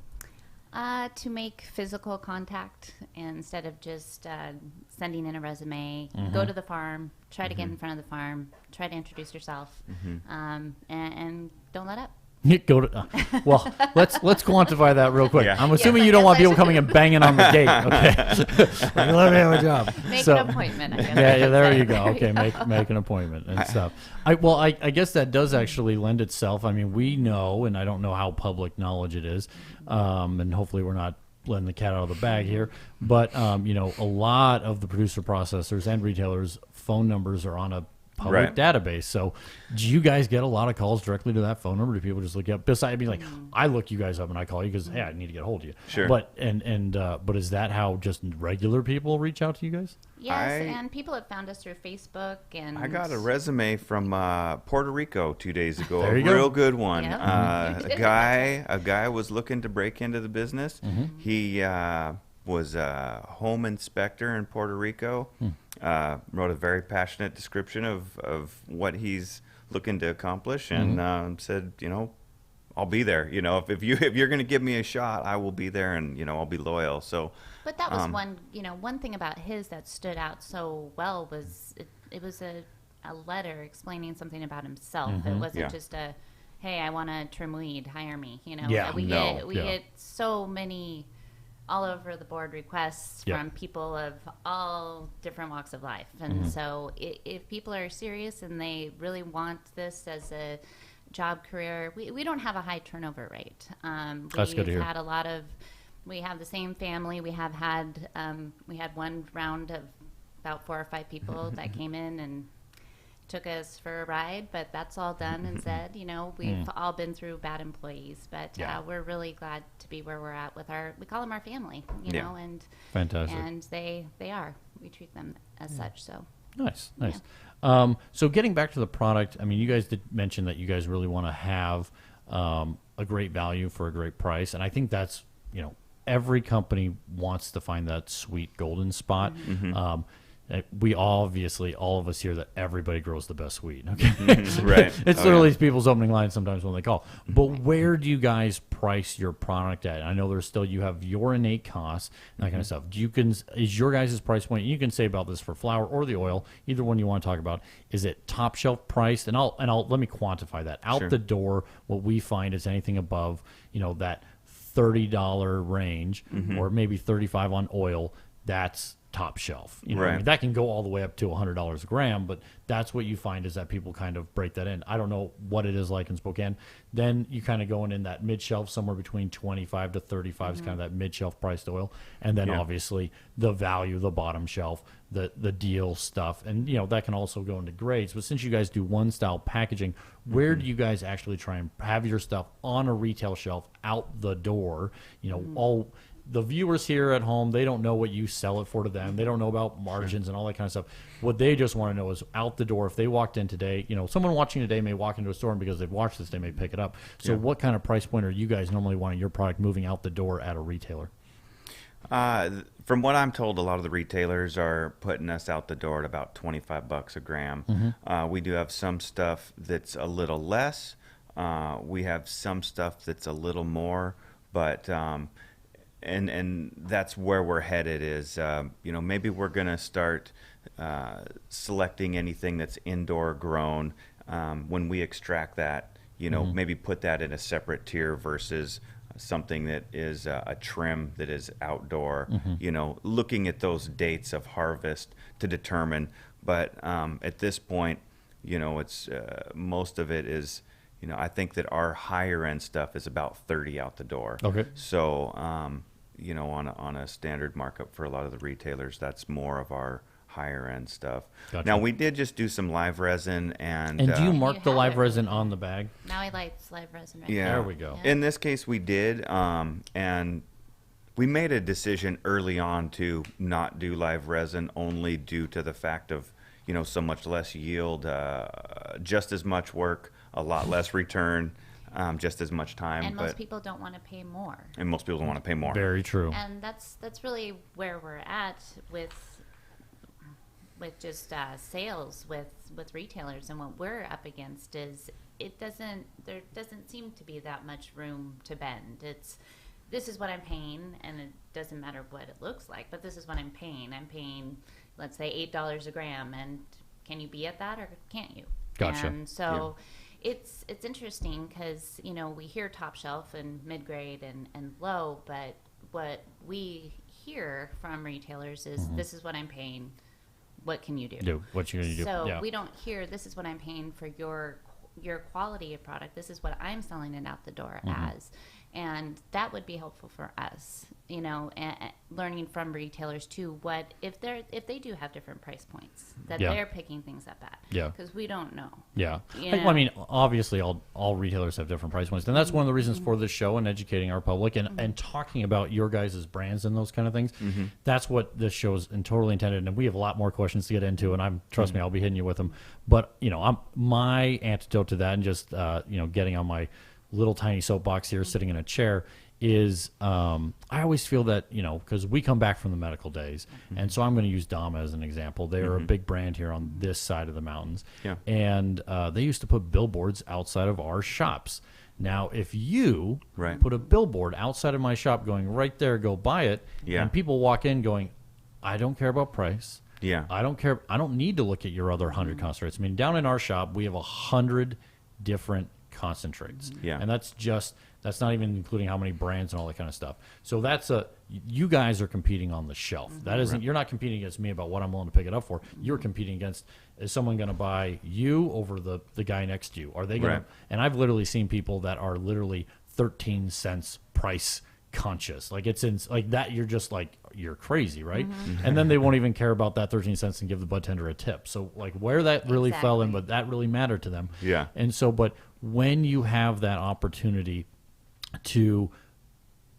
To make physical contact instead of just sending in a resume. Go to the farm, try to get in front of the farm, try to introduce yourself, and don't let up. Go to, well, let's quantify that real quick. Yeah. I'm assuming Yes, you don't want I people should- coming and banging on the gate. Okay, let me have a job. Make So- an appointment. I guess I Yeah, should there say. you go. Okay, make an appointment and stuff. I guess that does actually lend itself. I mean, we know, and I don't know how public knowledge it is, and hopefully we're not letting the cat out of the bag here, but a lot of the producer processors and retailers' phone numbers are on a public Right. database. So do you guys get a lot of calls directly to that phone number? Do people just look you up? Besides, I mean, like, I look you guys up and I call you because, hey, I need to get a hold of you. Sure. But but is that how just regular people reach out to you guys? Yes, and people have found us through Facebook. And I got a resume from Puerto Rico 2 days ago. There A you go. real good one. Yeah. A guy was looking to break into the business. He was a home inspector in Puerto Rico. Wrote a very passionate description of what he's looking to accomplish, and said, I'll be there. If you're going to give me a shot, I will be there, and I'll be loyal. So. But that was one thing about his that stood out so well was it was a letter explaining something about himself. It wasn't just a, hey, I want to trim weed, hire me. Yeah, we no, get so many all over the board requests from people of all different walks of life. And so if people are serious and they really want this as a job career, we don't have a high turnover rate. That's good to hear. Had a lot of, we have the same family. We have had, we had one round of about 4 or 5 people that came in and took us for a ride, but that's all done and said. We've all been through bad employees, but we're really glad to be where we're at with we call them our family, and Fantastic. and they are. We treat them as such. So Nice. So getting back to the product, I mean, you guys did mention that you guys really want to have a great value for a great price, and I think that's every company wants to find that sweet golden spot. We obviously, all of us here, that everybody grows the best weed. Okay, Right. It's literally people's opening line sometimes when they call. But where do you guys price your product at? I know you have your innate costs, that kind of stuff. Is your guys' price point? You can say about this for flour or the oil, either one you want to talk about. Is it top shelf priced? And I'll let me quantify that. Out the door, what we find is anything above that $30 range, or maybe $35 on oil. That's top shelf. I Right. mean, that can go all the way up to $100 a gram, but that's what you find is that people kind of break that in. I don't know what it is like in Spokane. Then you kind of going in that mid shelf, somewhere between 25 to 35 is kind of that mid shelf priced oil, and then obviously the value, the bottom shelf, the deal stuff, and that can also go into grades. But since you guys do one style packaging, where do you guys actually try and have your stuff on a retail shelf out the door? All the viewers here at home, they don't know what you sell it for to them. They don't know about margins and all that kind of stuff. What they just want to know is out the door. If they walked in today, someone watching today may walk into a store, and because they've watched this, they may pick it up. So what kind of price point are you guys normally wanting your product moving out the door at a retailer? From what I'm told, a lot of the retailers are putting us out the door at about $25 a gram. We do have some stuff that's a little less. We have some stuff that's a little more, but and that's where we're headed is, maybe we're going to start selecting anything that's indoor grown. When we extract that, maybe put that in a separate tier versus something that is a trim that is outdoor, looking at those dates of harvest to determine. But at this point, it's most of it is, I think that our higher end stuff is about 30 out the door. Okay. So, on a standard markup for a lot of the retailers, that's more of our higher end stuff. Gotcha. Now, we did just do some live resin and do you mark You the have live it. resin on the bag? Maui Lights live resin. Right Yeah. There we go. Yeah. In this case, we did, and we made a decision early on to not do live resin only due to the fact of, so much less yield, just as much work, a lot less return. just as much time. And most people don't want to pay more. And most people don't want to pay more. Very true. And that's really where we're at with just sales with retailers, and what we're up against is there doesn't seem to be that much room to bend. This is what I'm paying, and it doesn't matter what it looks like, but this is what I'm paying. I'm paying, let's say, $8 a gram, and can you be at that or can't you? Gotcha. And so it's interesting because, we hear top shelf and mid-grade and low, but what we hear from retailers is this is what I'm paying. What can you do? What you gonna do? So we don't hear this is what I'm paying for your quality of product. This is what I'm selling it out the door as. And that would be helpful for us, and learning from retailers too. What if they do have different price points that they're picking things up at? Yeah, because we don't know. Yeah, I mean, obviously, all retailers have different price points, and that's one of the reasons for this show and educating our public and talking about your guys' brands and those kind of things. That's what this show is totally intended. And we have a lot more questions to get into, and trust me, I'll be hitting you with them. But my antidote to that, and just getting on my little tiny soapbox here, sitting in a chair, is I always feel that because we come back from the medical days, and so I'm going to use Dama as an example. They are a big brand here on this side of the mountains, and they used to put billboards outside of our shops. Now, if you put a billboard outside of my shop going right there, go buy it, and people walk in going, I don't care about price. I don't care. I don't need to look at your other 100 concentrates. I mean, down in our shop, we have 100 different concentrates, and that's not even including how many brands and all that kind of stuff. So you guys are competing on the shelf. That isn't, you're not competing against me about what I'm willing to pick it up for. You're competing against, is someone going to buy you over the guy next to you? Are they going to? And I've literally seen people that are literally 13 cents price conscious. Like it's in like that. You're just like, you're crazy, right? And then they won't even care about that 13 cents and give the bartender a tip. So like where that really fell in, but that really mattered to them. And so, but when you have that opportunity to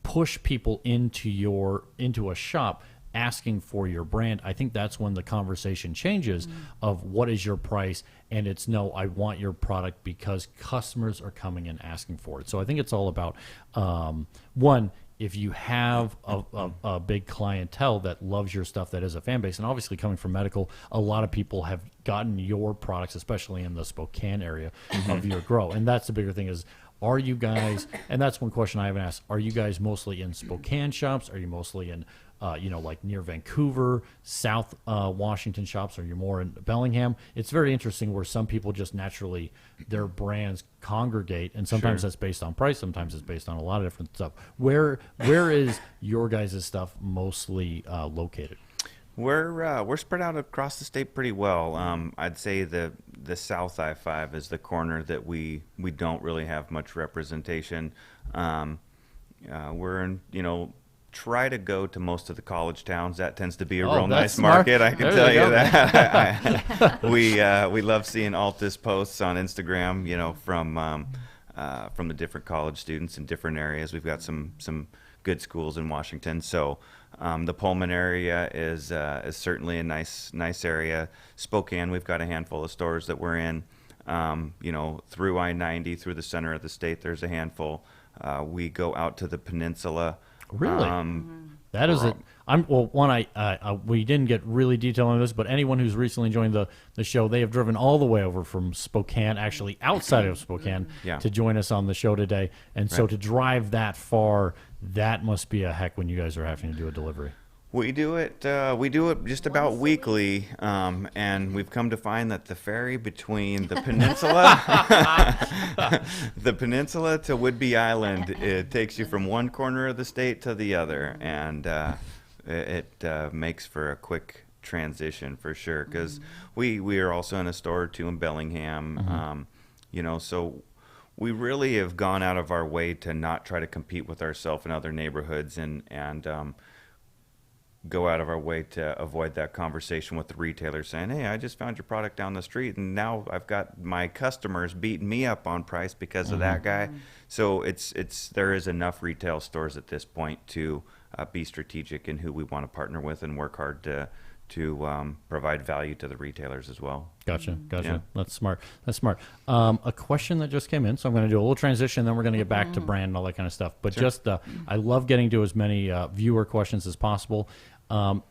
push people into a shop asking for your brand, I think that's when the conversation changes of what is your price, and it's no, I want your product because customers are coming and asking for it. So I think it's all about one, if you have a big clientele that loves your stuff, that is a fan base, and obviously coming from medical, a lot of people have gotten your products, especially in the Spokane area of your grow. And that's the bigger thing is, are you guys, and that's one question I haven't asked, are you guys mostly in Spokane shops? Are you mostly in, like near Vancouver, South Washington shops? Are you more in Bellingham? It's very interesting where some people just naturally, their brands congregate, and sometimes that's based on price, sometimes it's based on a lot of different stuff. Where is your guys' stuff mostly located? We're spread out across the state pretty well. I'd say the South I-5 is the corner that we don't really have much representation. We're in, try to go to most of the college towns. That tends to be a real nice market. I can tell you that. We love seeing Altus posts on Instagram, from the different college students in different areas. We've got some good schools in Washington. So the Pullman area is certainly a nice area. Spokane, we've got a handful of stores that we're in. Through I-90, through the center of the state, there's a handful. We go out to the peninsula. Really? That is it. We didn't get really detailed on this, but anyone who's recently joined the show, they have driven all the way over from Spokane, actually outside of Spokane, to join us on the show today. And so to drive that far, that must be a heck when you guys are having to do a delivery. We do it just about weekly, and we've come to find that the ferry between the peninsula, the peninsula to Whidbey Island, it takes you from one corner of the state to the other, and it makes for a quick transition for sure. Because we are also in a store or two in Bellingham, so we really have gone out of our way to not try to compete with ourselves in other neighborhoods and go out of our way to avoid that conversation with the retailer saying, hey, I just found your product down the street and now I've got my customers beating me up on price because of that guy. So there is enough retail stores at this point to be strategic in who we want to partner with and work hard provide value to the retailers as well. Gotcha. Yeah. That's smart. A question that just came in, so I'm going to do a little transition, then we're going to get back to brand and all that kind of stuff. But just, I love getting to as many viewer questions as possible.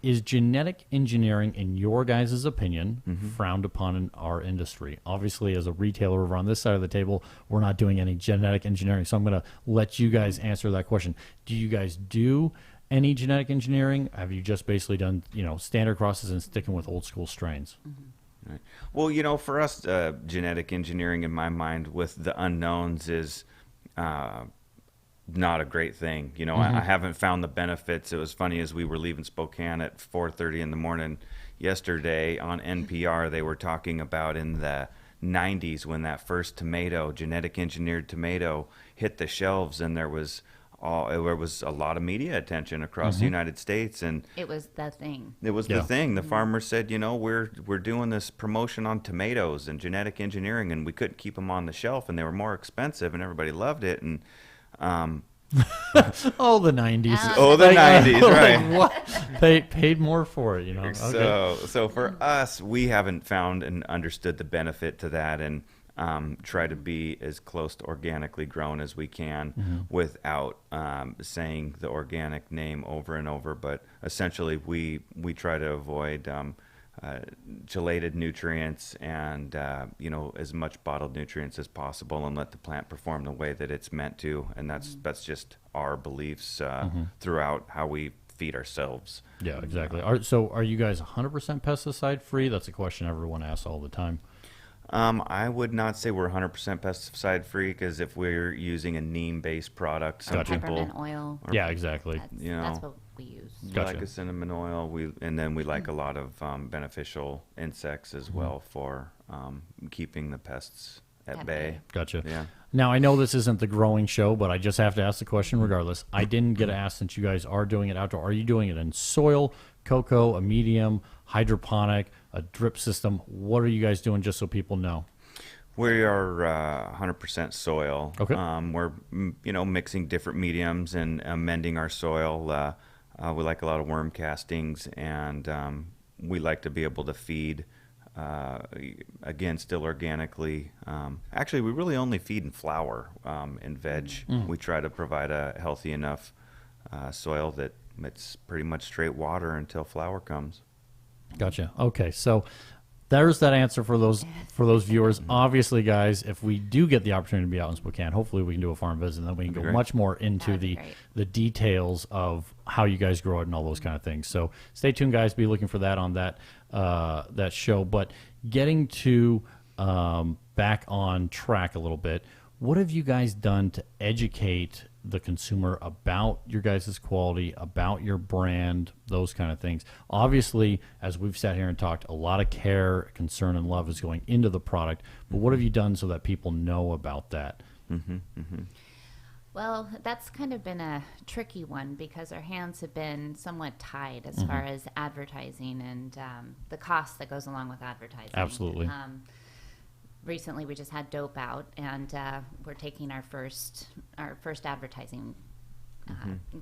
Is genetic engineering, in your guys' opinion, frowned upon in our industry? Obviously, as a retailer over on this side of the table, we're not doing any genetic engineering. So I'm going to let you guys answer that question. Do you guys do any genetic engineering? Have you just basically done, standard crosses and sticking with old school strains? Right. Well, for us, genetic engineering, in my mind, with the unknowns is not a great thing. I haven't found the benefits. It was funny, as we were leaving Spokane at 4:30 in the morning yesterday on NPR, they were talking about in the 90s when that first genetic engineered tomato, hit the shelves, and there was a lot of media attention across the United States, and It was the thing. it was the thing. The farmer said, we're doing this promotion on tomatoes and genetic engineering, and we couldn't keep them on the shelf, and they were more expensive, and everybody loved it. And Oh, the 90s. oh, the 90s, right? What? They paid more for it, Okay. So for us, we haven't found and understood the benefit to that, and try to be as close to organically grown as we can without saying the organic name over and over. But essentially, we try to avoid chelated nutrients and as much bottled nutrients as possible, and let the plant perform the way that it's meant to. And that's just our beliefs throughout how we feed ourselves. Yeah, exactly. Are you guys 100% pesticide free? That's a question everyone asks all the time. I would not say we're 100% pesticide free, because if we're using a neem-based product, some people Peppermint oil. Yeah, exactly. That's what we use. we Gotcha. like a cinnamon oil. We like a lot of beneficial insects as well for keeping the pests at bay. Gotcha. Yeah. Now, I know this isn't the growing show, but I just have to ask the question regardless. I didn't get asked, since you guys are doing it outdoor. Are you doing it in soil, cocoa, a medium, hydroponic, a drip system? What are you guys doing, just so people know? We are 100% soil. Okay. We're mixing different mediums and amending our soil. We like a lot of worm castings, and we like to be able to feed. Again, still organically. Actually, we really only feed in flour and veg. We try to provide a healthy enough soil that it's pretty much straight water until flour comes. Gotcha. Okay, so there's that answer for those viewers. Obviously, guys, if we do get the opportunity to be out in Spokane, hopefully we can do a farm visit, and then we can go much more into That'd be great. the details of how you guys grow it and all those kind of things. So stay tuned, guys. Be looking for that on that show. But getting to back on track a little bit, what have you guys done to educate the consumer about your guys' quality, about your brand, those kind of things? Obviously, as we've sat here and talked, a lot of care, concern, and love is going into the product. But what have you done so that people know about that? Well, that's kind of been a tricky one, because our hands have been somewhat tied as far as advertising and the cost that goes along with advertising. Absolutely. Recently, we just had Dope out, and we're taking our first advertising.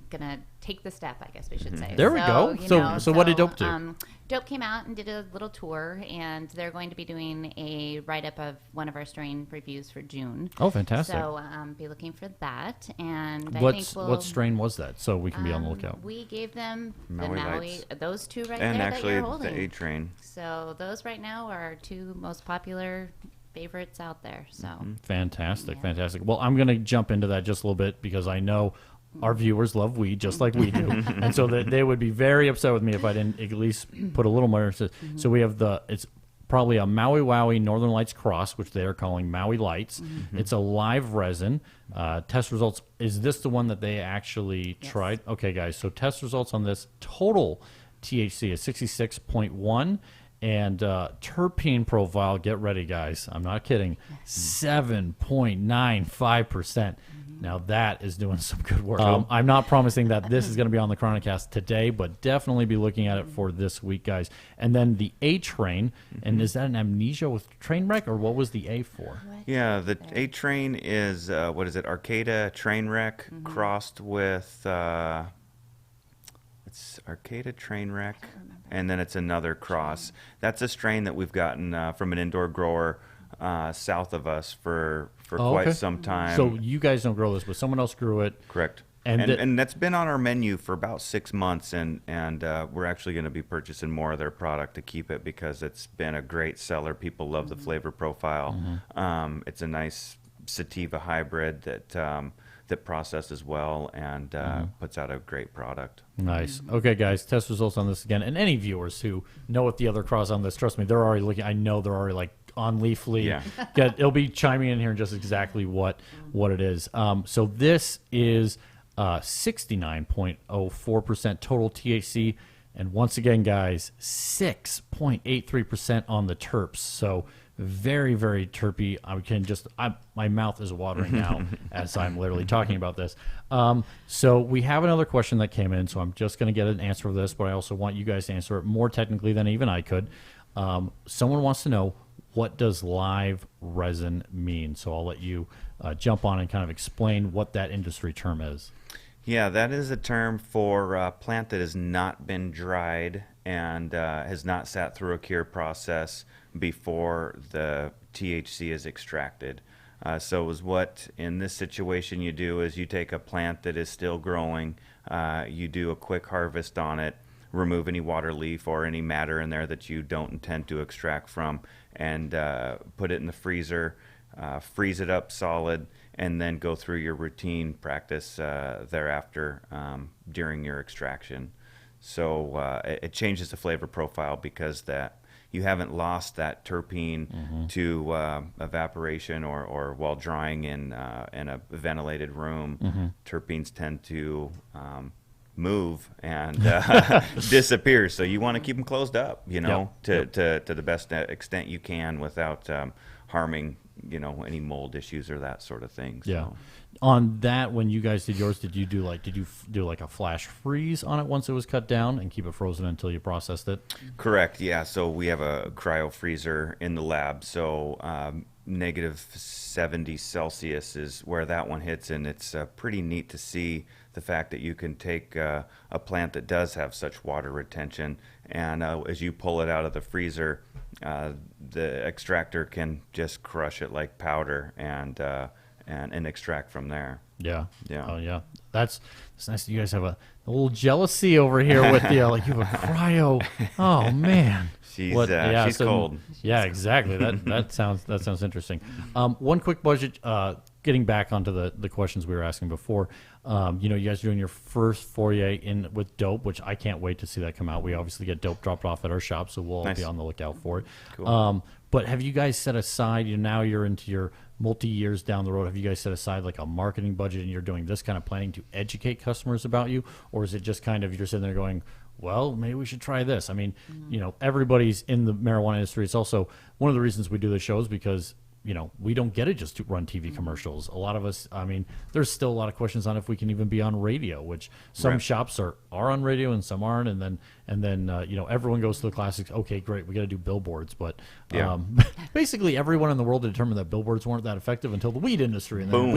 Gonna take the step, I guess we should say. There we go. So what did Dope do? Dope came out and did a little tour, and they're going to be doing a write-up of one of our strain reviews for June. Oh, fantastic. So be looking for that. And What strain was that, so we can be on the lookout? We gave them Maui the Maui, Lights. those two right And there actually that you're the holding. A-Train. So those right now are our two most popular favorites out there. So Fantastic, Yeah. fantastic. Well, I'm going to jump into that just a little bit, because I know our viewers love weed just like we do. And so they would be very upset with me if I didn't at least put a little more. So we have it's probably a Maui Wowie Northern Lights cross, which they are calling Maui Lights. It's a live resin. Test results, is this the one that they actually tried? Okay, guys, so test results on this. Total THC is 66.1. And terpene profile, get ready, guys. I'm not kidding. 7.95%. Now that is doing some good work. I'm not promising that this is going to be on the Chronicast today, but definitely be looking at it for this week, guys. And then the A-Train, and is that an amnesia with train wreck, or what was the A for? Yeah, the A-Train is, what is it, Arcata Trainwreck crossed with, it's Arcata Trainwreck, and then it's another cross. That's a strain that we've gotten from an indoor grower south of us for quite some time. So you guys don't grow this, but someone else grew it. Correct. And And that's been on our menu for about 6 months, and we're actually going to be purchasing more of their product to keep it because it's been a great seller. People love the flavor profile. It's a nice sativa hybrid that processes well and puts out a great product. Nice. Okay, guys, test results on this again. And any viewers who know what the other cross on this, trust me, they're already looking. I know they're already like on Leafly. Yeah. It'll be chiming in here in just exactly what it is. So this is 69.04% total THC. And once again, guys, 6.83% on the terps. So very, very terpy. My mouth is watering now as I'm literally talking about this. So we have another question that came in, so I'm just going to get an answer for this, but I also want you guys to answer it more technically than even I could. Someone wants to know, what does live resin mean? So I'll let you jump on and kind of explain what that industry term is. Yeah, that is a term for a plant that has not been dried and has not sat through a cure process before the THC is extracted. So is what in this situation you do is you take a plant that is still growing, you do a quick harvest on it, remove any water leaf or any matter in there that you don't intend to extract from, and put it in the freezer, freeze it up solid, and then go through your routine practice thereafter during your extraction. So it changes the flavor profile because that you haven't lost that terpene to evaporation or while drying in a ventilated room. Terpenes tend to move and disappear. So you want to keep them closed up, to the best extent you can without harming, any mold issues or that sort of thing. So. Yeah. On that, when you guys did yours, did you do a flash freeze on it once it was cut down and keep it frozen until you processed it? Correct. Yeah. So we have a cryo freezer in the lab. So -70 Celsius is where that one hits, and it's pretty neat to see the fact that you can take a plant that does have such water retention, and as you pull it out of the freezer, the extractor can just crush it like powder and extract from there. Yeah. Yeah. Oh, yeah. That's nice that you guys have a little jealousy over here with the like you have a cryo. Oh man. She's cold. Yeah, exactly. That sounds interesting. One quick budget. Getting back onto the questions we were asking before. You guys are doing your first foray in with dope, which I can't wait to see that come out. We obviously get dope dropped off at our shop, so we'll all be on the lookout for it. Cool. But have you guys set aside? Now you're into your multi-years down the road. Have you guys set aside like a marketing budget, and you're doing this kind of planning to educate customers about you, or is it just kind of you're sitting there going, well, maybe we should try this? I mean, everybody's in the marijuana industry. It's also one of the reasons we do the shows because we don't get it just to run TV commercials. A lot of us, there's still a lot of questions on if we can even be on radio, which some shops are on radio and some aren't. And then everyone goes to the classics. Okay, great. We got to do billboards. But basically everyone in the world determined that billboards weren't that effective until the weed industry. And then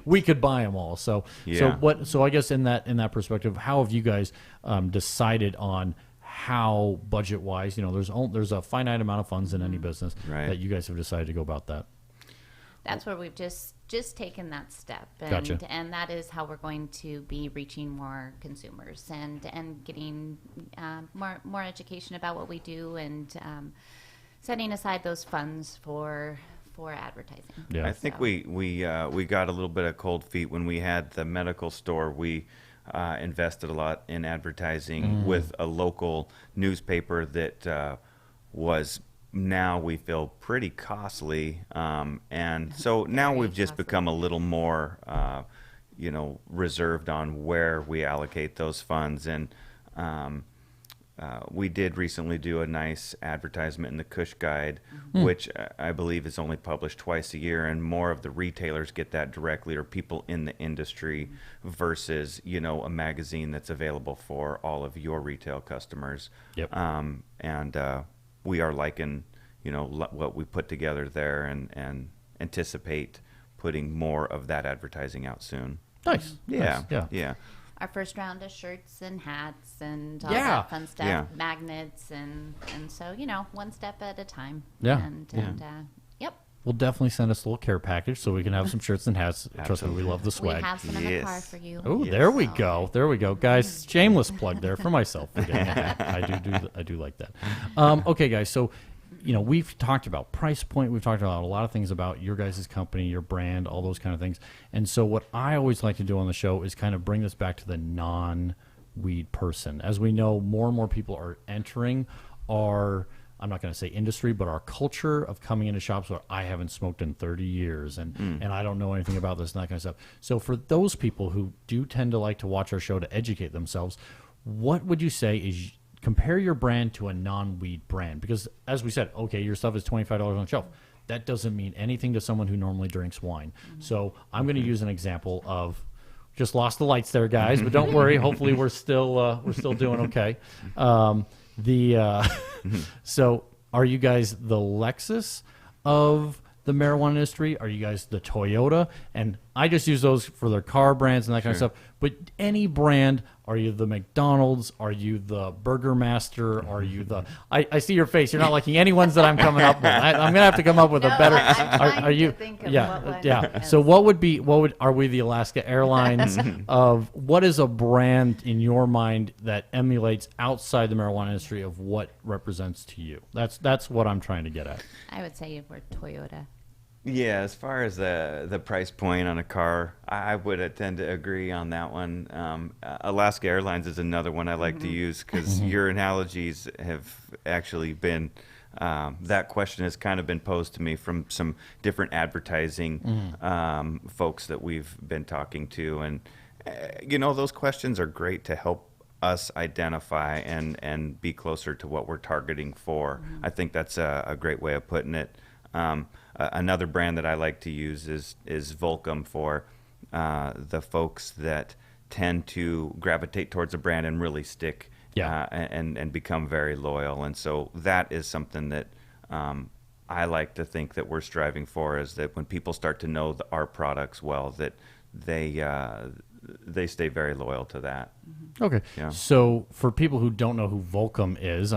we could buy them all. So I guess in that perspective, how have you guys decided on how budget-wise, there's a finite amount of funds in any business that you guys have decided to go about that? That's where we've just taken that step, and Gotcha. And that is how we're going to be reaching more consumers and getting more education about what we do, and setting aside those funds for advertising. Yeah, I think we got a little bit of cold feet when we had the medical store. We invested a lot in advertising with a local newspaper that was now we feel pretty costly, and so now we've just become a little more reserved on where we allocate those funds. And we did recently do a nice advertisement in the Kush Guide, which I believe is only published twice a year, and more of the retailers get that directly, or people in the industry, versus a magazine that's available for all of your retail customers. Yep. And we are liking what we put together there, and anticipate putting more of that advertising out soon. Nice. Yeah. Nice. Yeah. Yeah. our first round of shirts and hats and all Yeah. that fun stuff, Yeah. magnets, and so one step at a time. Yeah. And yep. We'll definitely send us a little care package so we can have some shirts and hats. Trust me, we love the We swag. have some in the car Yes. for you. Oh, Yes. there we go. There we go, guys. Shameless plug there for myself. For getting a hat. I do like that. Okay, guys. So, we've talked about price point. We've talked about a lot of things about your guys' company, your brand, all those kind of things. And so, what I always like to do on the show is kind of bring this back to the non-weed person. As we know, more and more people are entering our, I'm not going to say industry, but our culture of coming into shops where I haven't smoked in 30 years and I don't know anything about this and that kind of stuff. So for those people who do tend to like to watch our show to educate themselves, what would you say is compare your brand to a non-weed brand? Because as we said, okay, your stuff is $25 on the shelf. That doesn't mean anything to someone who normally drinks wine. So I'm going to use an example of, just lost the lights there, guys, but don't worry. Hopefully we're still doing okay. So are you guys the Lexus of the marijuana industry? Are you guys the Toyota? And I just use those for their car brands and that kind of stuff. But any brand, are you the McDonald's? Are you the Burger Master? Are you the? I see your face. You're not liking any ones that I'm coming up with. I'm gonna have to come up with a better. Are you? Yeah. So are we the Alaska Airlines of what is a brand in your mind that emulates outside the marijuana industry of what represents to you? That's what I'm trying to get at. I would say we're Toyota. Yeah, as far as the price point on a car, I would tend to agree on that one. Alaska Airlines is another one I like to use because your analogies have actually been, that question has kind of been posed to me from some different advertising folks that we've been talking to. And, those questions are great to help us identify and be closer to what we're targeting for. I think that's a great way of putting it. Another brand that I like to use is Volcom for the folks that tend to gravitate towards a brand and really stick and become very loyal. And so that is something that I like to think that we're striving for, is that when people start to know our products well, that they stay very loyal to that. Okay. Yeah. So for people who don't know who Volcom is,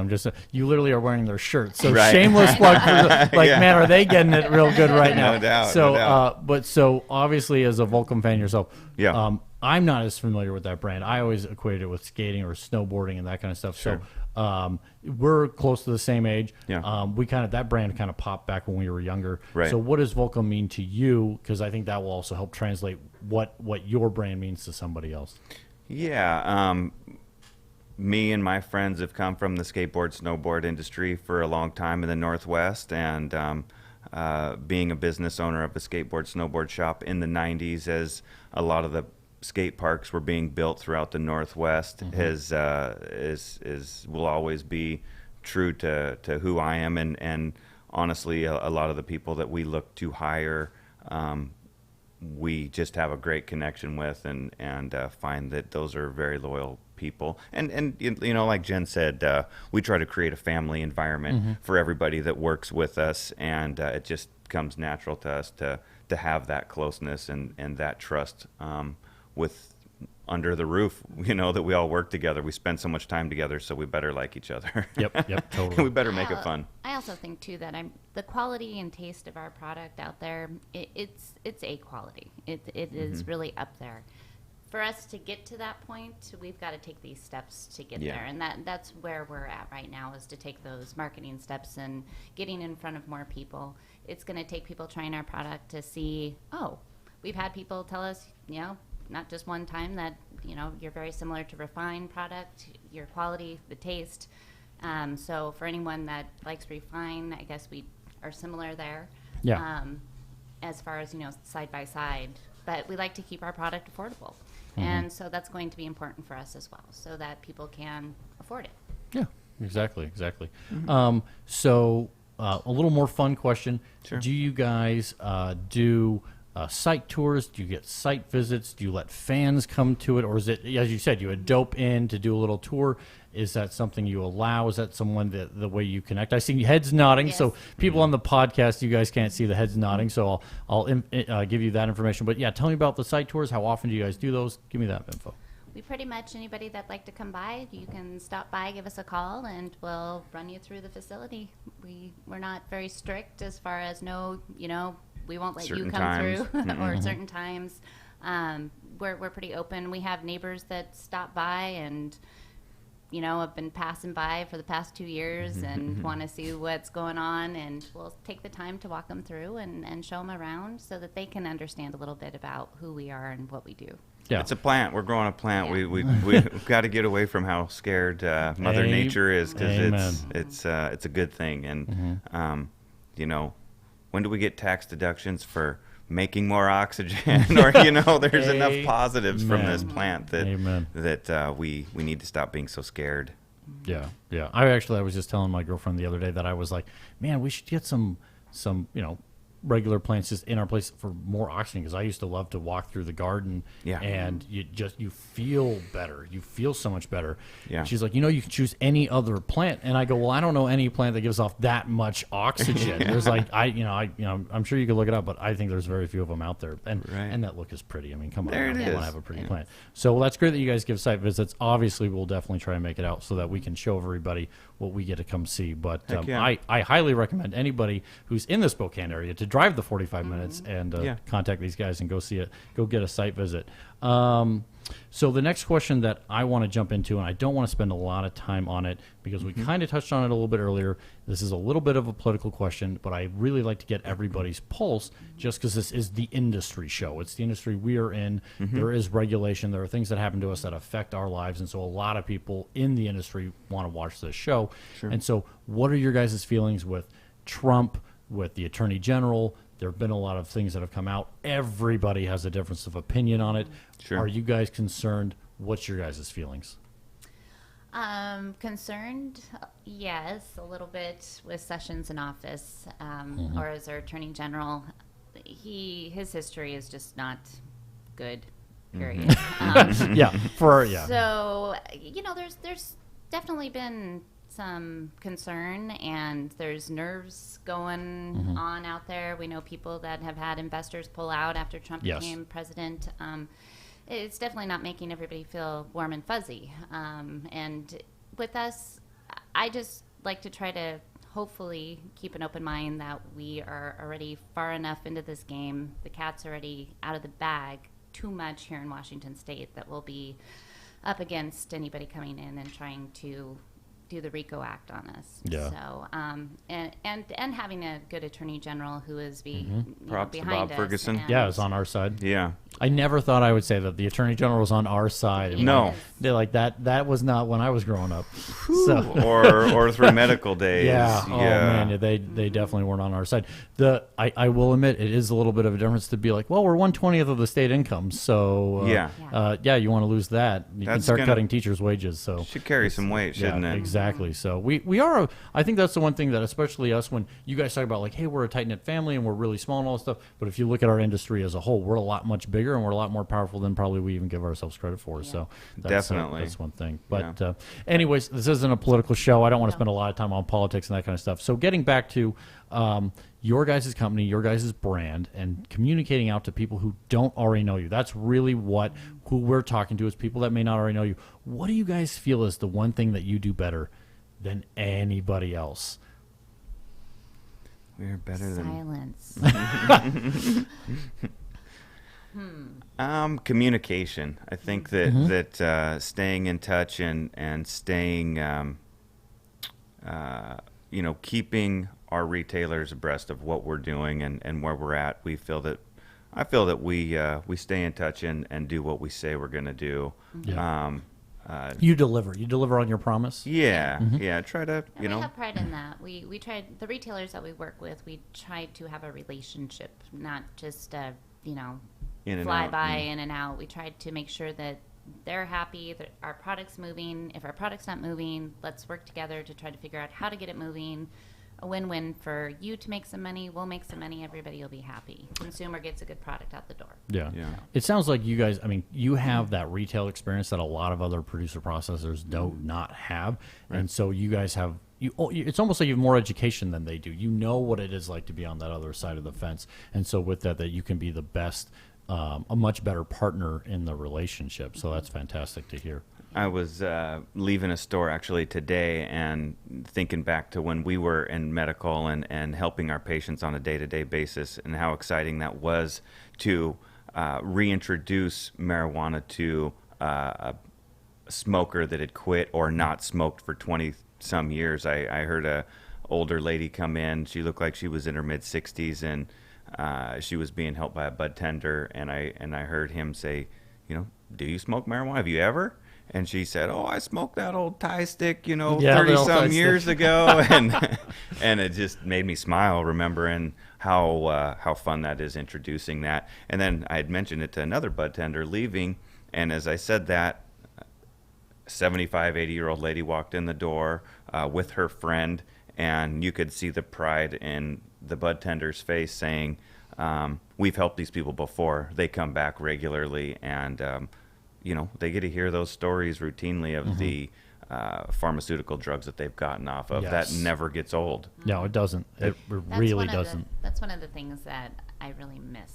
you literally are wearing their shirt. So Right. shameless plug for man, are they getting it real good right now? No doubt. So, no doubt. but so obviously as a Volcom fan yourself, Yeah. I'm not as familiar with that brand. I always equated it with skating or snowboarding and that kind of stuff. Sure. So we're close to the same age. Yeah. That brand kind of popped back when we were younger. Right. So what does Volcom mean to you? Because I think that will also help translate what your brand means to somebody else. Yeah, me and my friends have come from the skateboard, snowboard industry for a long time in the Northwest, and being a business owner of a skateboard, snowboard shop in the 90s, as a lot of the skate parks were being built throughout the Northwest, will always be true to who I am, and honestly, a lot of the people that we look to hire, we just have a great connection with, and find that those are very loyal people. And like Jen said, we try to create a family environment for everybody that works with us, and it just comes natural to us to have that closeness and that trust with under the roof, that we all work together. We spend so much time together, so we better like each other. Yep, totally. We better make it fun. I also think too that the quality and taste of our product out there. It's a quality. It is really up there. For us to get to that point, we've got to take these steps to get there, and that's where we're at right now, is to take those marketing steps and getting in front of more people. It's going to take people trying our product to see, we've had people tell us, not just one time, that you're very similar to refined product, your quality, the taste. So for anyone that likes refined, I guess we are similar there. Yeah. As far as side by side, but we like to keep our product affordable, and so that's going to be important for us as well, so that people can afford it. Yeah, exactly. So a little more fun question. Sure. Do you guys do site tours? Do you get site visits? Do you let fans come to it? Or is it, as you said, you would dope in to do a little tour? Is that something you allow? Is that someone the way you connect? I see heads nodding. Yes. So people on the podcast, you guys can't see the heads nodding. So I'll give you that information. But yeah, tell me about the site tours. How often do you guys do those? Give me that info. we pretty much, anybody that'd like to come by, you can stop by, give us a call, and we'll run you through the facility. We're not very strict as far as we won't let Certain you come times. through or certain times. We're pretty open. We have neighbors that stop by and have been passing by for the past 2 years and want to see what's going on, and we'll take the time to walk them through and show them around so that they can understand a little bit about who we are and what we do. Yeah. It's a plant. We're growing a plant. Yeah. We've got to get away from how scared Mother Nature is, because Amen. it's a good thing. And when do we get tax deductions for making more oxygen? Or there's enough positives from this plant that we need to stop being so scared. Yeah. I was just telling my girlfriend the other day that I was like, man, we should get some regular plants just in our place for more oxygen, because I used to love to walk through the garden and you feel better. You feel so much better. Yeah. She's like, you can choose any other plant, and I go, well, I don't know any plant that gives off that much oxygen. There's like I'm sure you could look it up, but I think there's very few of them out there, and that look is pretty. I mean, come on, There I it want is. to have a pretty plant. So that's great that you guys give site visits. Obviously, we'll definitely try and make it out so that we can show everybody what we get to come see. But Heck yeah. I highly recommend anybody who's in the Spokane area to drive the 45 minutes and contact these guys and go see it. Go get a site visit. So the next question that I want to jump into, and I don't want to spend a lot of time on it because we kind of touched on it a little bit earlier. This is a little bit of a political question, but I really like to get everybody's pulse just because this is the industry show. It's the industry we are in. There is regulation. There are things that happen to us that affect our lives, and so a lot of people in the industry want to watch this show. Sure. And so what are your guys' feelings with Trump, with the Attorney General? There have been a lot of things that have come out. Everybody has a difference of opinion on it. Sure. Are you guys concerned? What's your guys' feelings? Concerned, yes, a little bit with Sessions in office, or as our Attorney General. His history is just not good, period. So, there's definitely been some concern, and there's nerves going on out there. We know people that have had investors pull out after Trump became president. It's definitely not making everybody feel warm and fuzzy. And with us, I just like to try to hopefully keep an open mind that we are already far enough into this game. The cat's already out of the bag too much here in Washington State that we'll be up against anybody coming in and trying to do the RICO Act on us. Yeah. So, and having a good Attorney General who is behind Props to us. Bob Ferguson. and- Yeah, it's on our side. Yeah. I never thought I would say that the Attorney General was on our side. No. They're like that was not when I was growing up. So or through medical days. yeah. Oh man, they definitely weren't on our side. I will admit it is a little bit of a difference to be like, well, we're 1/20th of the state income, so you want to lose that. You can That's start gonna- cutting teachers' wages. So Should carry some weight, shouldn't it? Exactly. So we are. I think that's the one thing that, especially us, when you guys talk about like, hey, we're a tight knit family and we're really small and all that stuff. But if you look at our industry as a whole, we're a lot much bigger and we're a lot more powerful than probably we even give ourselves credit for. So Definitely. that's one thing. But anyways, this isn't a political show. I don't want to spend a lot of time on politics and that kind of stuff. So getting back to your guys' company, your guys' brand, and communicating out to people who don't already know you. That's really who we're talking to, is people that may not already know you. What do you guys feel is the one thing that you do better than anybody else? We're better Silence. Communication. I think that staying in touch and staying, keeping our retailers abreast of what we're doing and where we're at. I feel that we stay in touch and do what we say we're going to do. Yeah. You deliver on your promise. Yeah. Try to, And we have pride in that. We try, the retailers that we work with, we try to have a relationship, not just in and fly out. by, in and out. We try to make sure that they're happy, that our product's moving. If our product's not moving, let's work together to try to figure out how to get it moving. A win-win for you to make some money, we'll make some money, everybody will be happy. Consumer gets a good product out the door. Yeah. Yeah. It sounds like you guys, you have that retail experience that a lot of other producer processors do not have. Right. And so you guys have, it's almost like you have more education than they do. You know what it is like to be on that other side of the fence. And so with that you can be the best a much better partner in the relationship. So that's fantastic to hear. I was leaving a store actually today and thinking back to when we were in medical and helping our patients on a day-to-day basis, and how exciting that was to reintroduce marijuana to a smoker that had quit or not smoked for 20-some years. I heard a older lady come in. She looked like she was in her mid-60s, and she was being helped by a bud tender, and I heard him say, do you smoke marijuana? Have you ever? And she said, "Oh, I smoked that old tie stick, 30-some years ago," and it just made me smile, remembering how fun that is, introducing that. And then I had mentioned it to another bud tender leaving, and as I said that, 75, 80-year-old lady walked in the door with her friend, and you could see the pride in the bud tender's face, saying, "We've helped these people before. They come back regularly," and they get to hear those stories routinely of the pharmaceutical drugs that they've gotten off of. Yes. That never gets old. No, it doesn't. It really doesn't. That's one of the things that I really miss,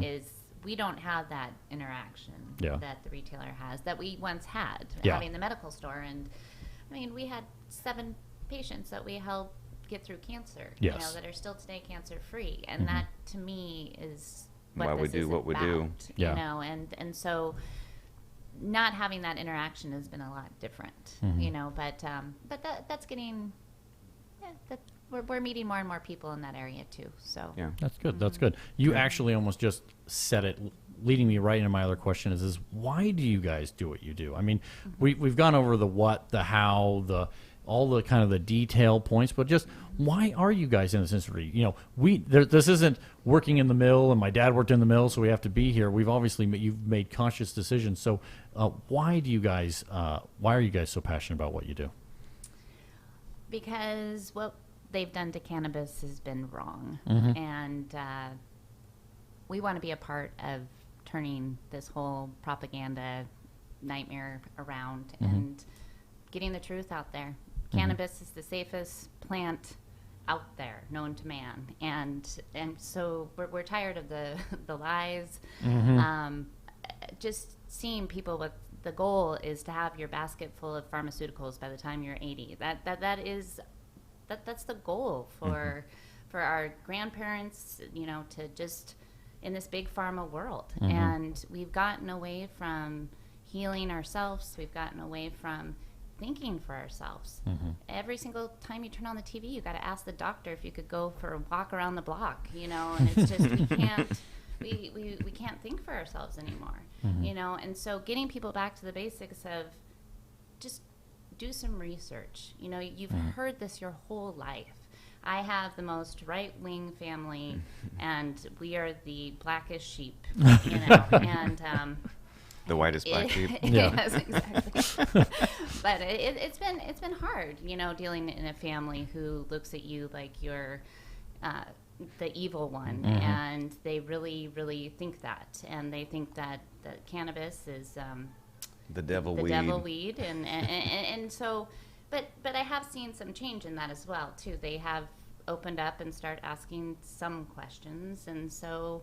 is we don't have that interaction that the retailer has, that we once had, having the medical store. And, we had 7 patients that we helped get through cancer, that are still today cancer-free. And that, to me, is why we do what we do. And so not having that interaction has been a lot different, but that's getting, we're meeting more and more people in that area too. So that's good. That's good. You actually almost just said it, leading me right into my other question is why do you guys do what you do? We've gone over the what, the how, all the kind of the detail points, but just why are you guys in this industry? This isn't working in the mill, and my dad worked in the mill, so we have to be here. You've made conscious decisions. So why are you guys so passionate about what you do? Because what they've done to cannabis has been wrong, and we want to be a part of turning this whole propaganda nightmare around and getting the truth out there. Cannabis is the safest plant out there known to man, and so we're tired of the lies. Just seeing people with the goal is to have your basket full of pharmaceuticals by the time you're 80. That's the goal for our grandparents, to just in this big pharma world. And we've gotten away from healing ourselves. We've gotten away from thinking for ourselves. Every single time you turn on the TV, you got to ask the doctor if you could go for a walk around the block, and it's just we can't think for ourselves anymore, and so getting people back to the basics of just do some research. You've heard this your whole life. I have the most right-wing family, and we are the blackest sheep, and the whitest black sheep. Yes, exactly. But it's been hard, dealing in a family who looks at you like you're the evil one, and they really, really think that, and they think that cannabis is the devil weed, and so, but I have seen some change in that as well too. They have opened up and start asking some questions, and so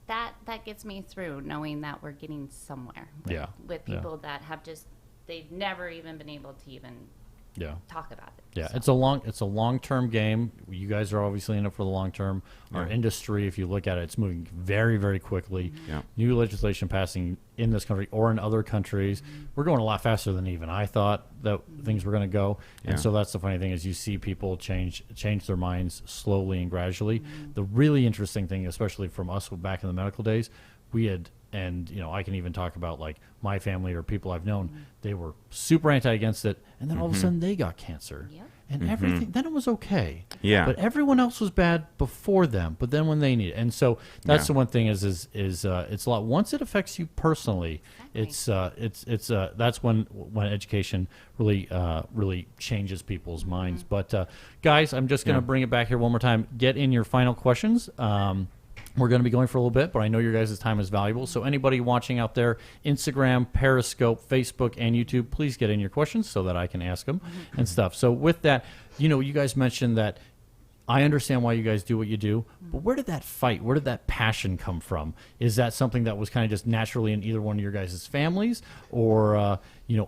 that gets me through, knowing that we're getting somewhere with people that have they've never even been able to even talk about it. Yeah, so. It's a long-term game. You guys are obviously in it for the long term. Our industry, if you look at it, it's moving very, very quickly. New legislation passing in this country or in other countries. We're going a lot faster than even I thought that things were going to go. And so that's the funny thing is you see people change their minds slowly and gradually. The really interesting thing, especially from us back in the medical days, we had, and I can even talk about like my family or people I've known, they were super against it, and then all of a sudden they got cancer. And everything, then it was okay. But everyone else was bad before them, but then when they need it. And so that's the one thing is it's a lot. Once it affects you personally, it's that's when education really changes people's minds. But guys, I'm just going to bring it back here one more time. Get in your final questions. We're going to be going for a little bit, but I know your guys' time is valuable. So anybody watching out there, Instagram, Periscope, Facebook, and YouTube, please get in your questions so that I can ask them and stuff. So with that, you guys mentioned that I understand why you guys do what you do, but where did that fight, where did that passion come from? Is that something that was kind of just naturally in either one of your guys' families? Or,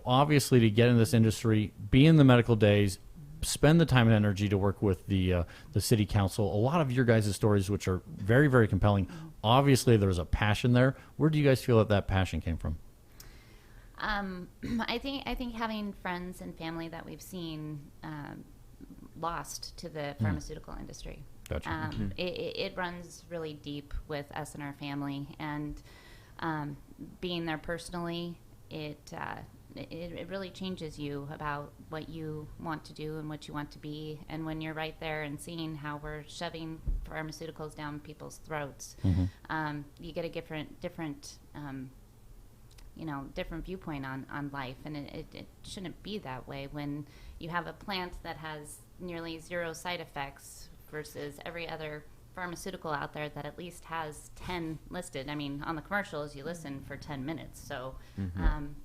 obviously to get in this industry, be in the medical days, spend the time and energy to work with the city council. A lot of your guys' stories, which are very, very compelling, obviously there's a passion there. Where do you guys feel that passion came from? I think having friends and family that we've seen lost to the pharmaceutical industry. Gotcha. It runs really deep with us and our family, and being there personally, it really changes you about what you want to do and what you want to be. And when you're right there and seeing how we're shoving pharmaceuticals down people's throats, you get a different viewpoint on life. And it shouldn't be that way when you have a plant that has nearly 0 side effects versus every other pharmaceutical out there that at least has 10 listed. I mean, on the commercials, you listen for 10 minutes. So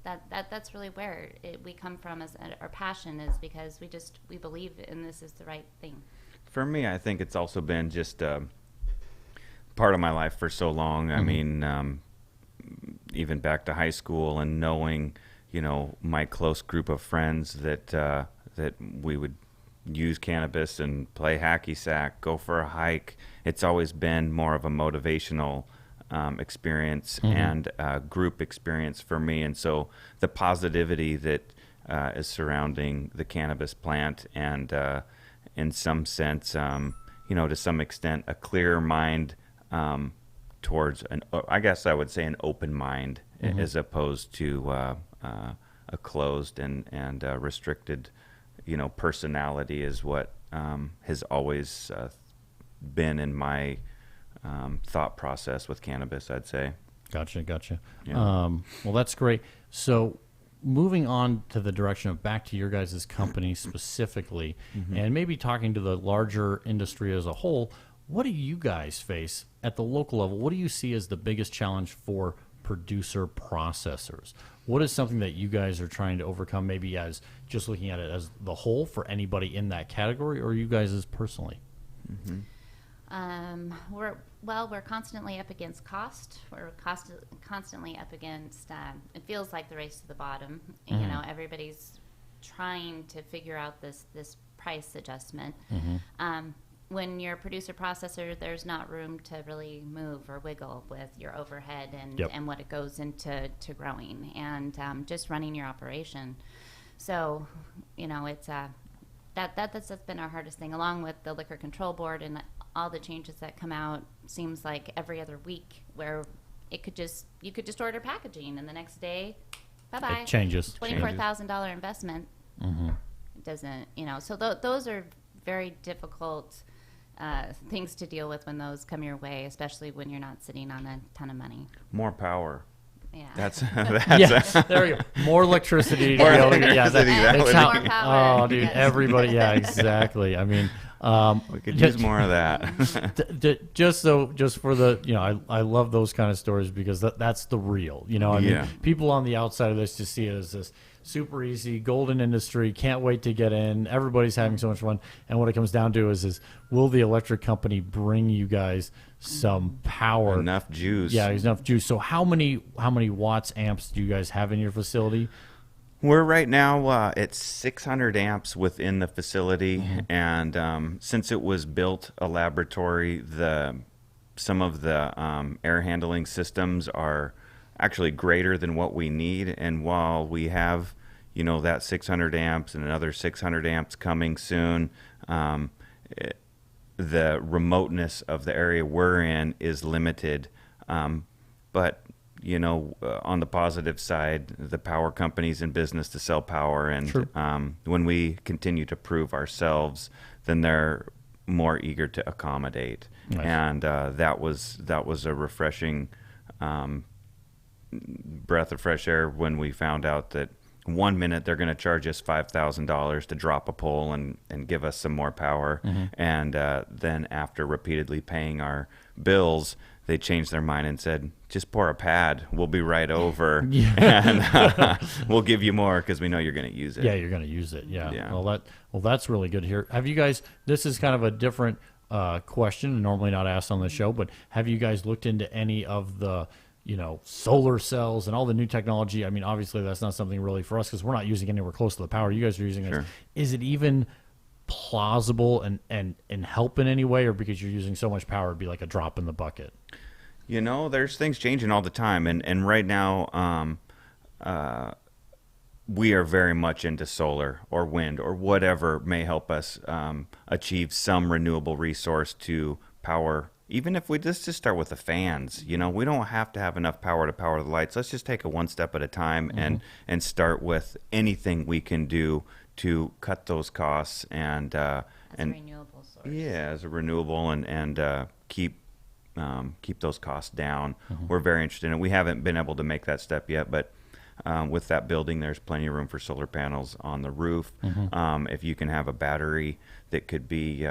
that's really where we come from. As our passion is because we believe in this is the right thing. For me, I think it's also been just part of my life for so long. I mean, even back to high school and knowing, my close group of friends that we would use cannabis and play hacky sack, go for a hike. It's always been more of a motivational experience and group experience for me. And so the positivity that is surrounding the cannabis plant and in some sense, to some extent, a clear mind towards I guess I would say an open mind as opposed to a closed and restricted personality is what has always been in my thought process with cannabis, I'd say. Gotcha. Yeah. Well, that's great. So moving on to the direction of back to your guys' company specifically, and maybe talking to the larger industry as a whole, what do you guys face at the local level? What do you see as the biggest challenge for producer processors? What is something that you guys are trying to overcome, maybe as just looking at it as the whole for anybody in that category, or you guys as personally? We're constantly up against cost. We're constantly up against, it feels like the race to the bottom. Everybody's trying to figure out this price adjustment. When you're a producer processor, there's not room to really move or wiggle with your overhead and what it goes into growing and just running your operation. So, it's that's been our hardest thing, along with the Liquor Control Board and all the changes that come out. Seems like every other week, where you could just order packaging and the next day, bye-bye. It changes. $24,000 investment. It doesn't, so those are very difficult things to deal with when those come your way, especially when you're not sitting on a ton of money. More power. Yeah. That's there we go. More electricity. More electricity. More power. Oh, dude, Yes. everybody. Yeah, exactly. I mean, we could use more of that. just for the, I love those kind of stories because that's the real, I mean, people on the outside of this just see it as this super easy golden industry, can't wait to get in, everybody's having so much fun, and what it comes down to is will the electric company bring you guys some power, enough juice? Enough juice. So how many watts, amps do you guys have in your facility? We're right now at 600 amps within the facility, and since it was built a laboratory, some of the air handling systems are actually greater than what we need. And while we have, that 600 amps and another 600 amps coming soon, the remoteness of the area we're in is limited. But on the positive side, the power company's in business to sell power, and when we continue to prove ourselves, then they're more eager to accommodate. Nice. And that was a refreshing breath of fresh air when we found out that 1 minute they're going to charge us $5,000 to drop a pole and give us some more power. And then after repeatedly paying our bills, they changed their mind and said, just pour a pad. We'll be right over. And we'll give you more because we know you're going to use it. Yeah, you're going to use it. Yeah. Yeah. Well, that's really good here. Have you guys, this is kind of a different question, normally not asked on the show, but have you guys looked into any of the, solar cells and all the new technology? I mean, obviously that's not something really for us because we're not using anywhere close to the power you guys are using. Sure. Is it even plausible and help in any way, or because you're using so much power, it'd be like a drop in the bucket? There's things changing all the time. And right now, we are very much into solar or wind or whatever may help us achieve some renewable resource to power. Even if we just start with the fans, we don't have to have enough power to power the lights. Let's just take it one step at a time and start with anything we can do to cut those costs and As a renewable source. Yeah, as a renewable and keep those costs down. We're very interested in it. We haven't been able to make that step yet, but with that building, there's plenty of room for solar panels on the roof. If you can have a battery that could be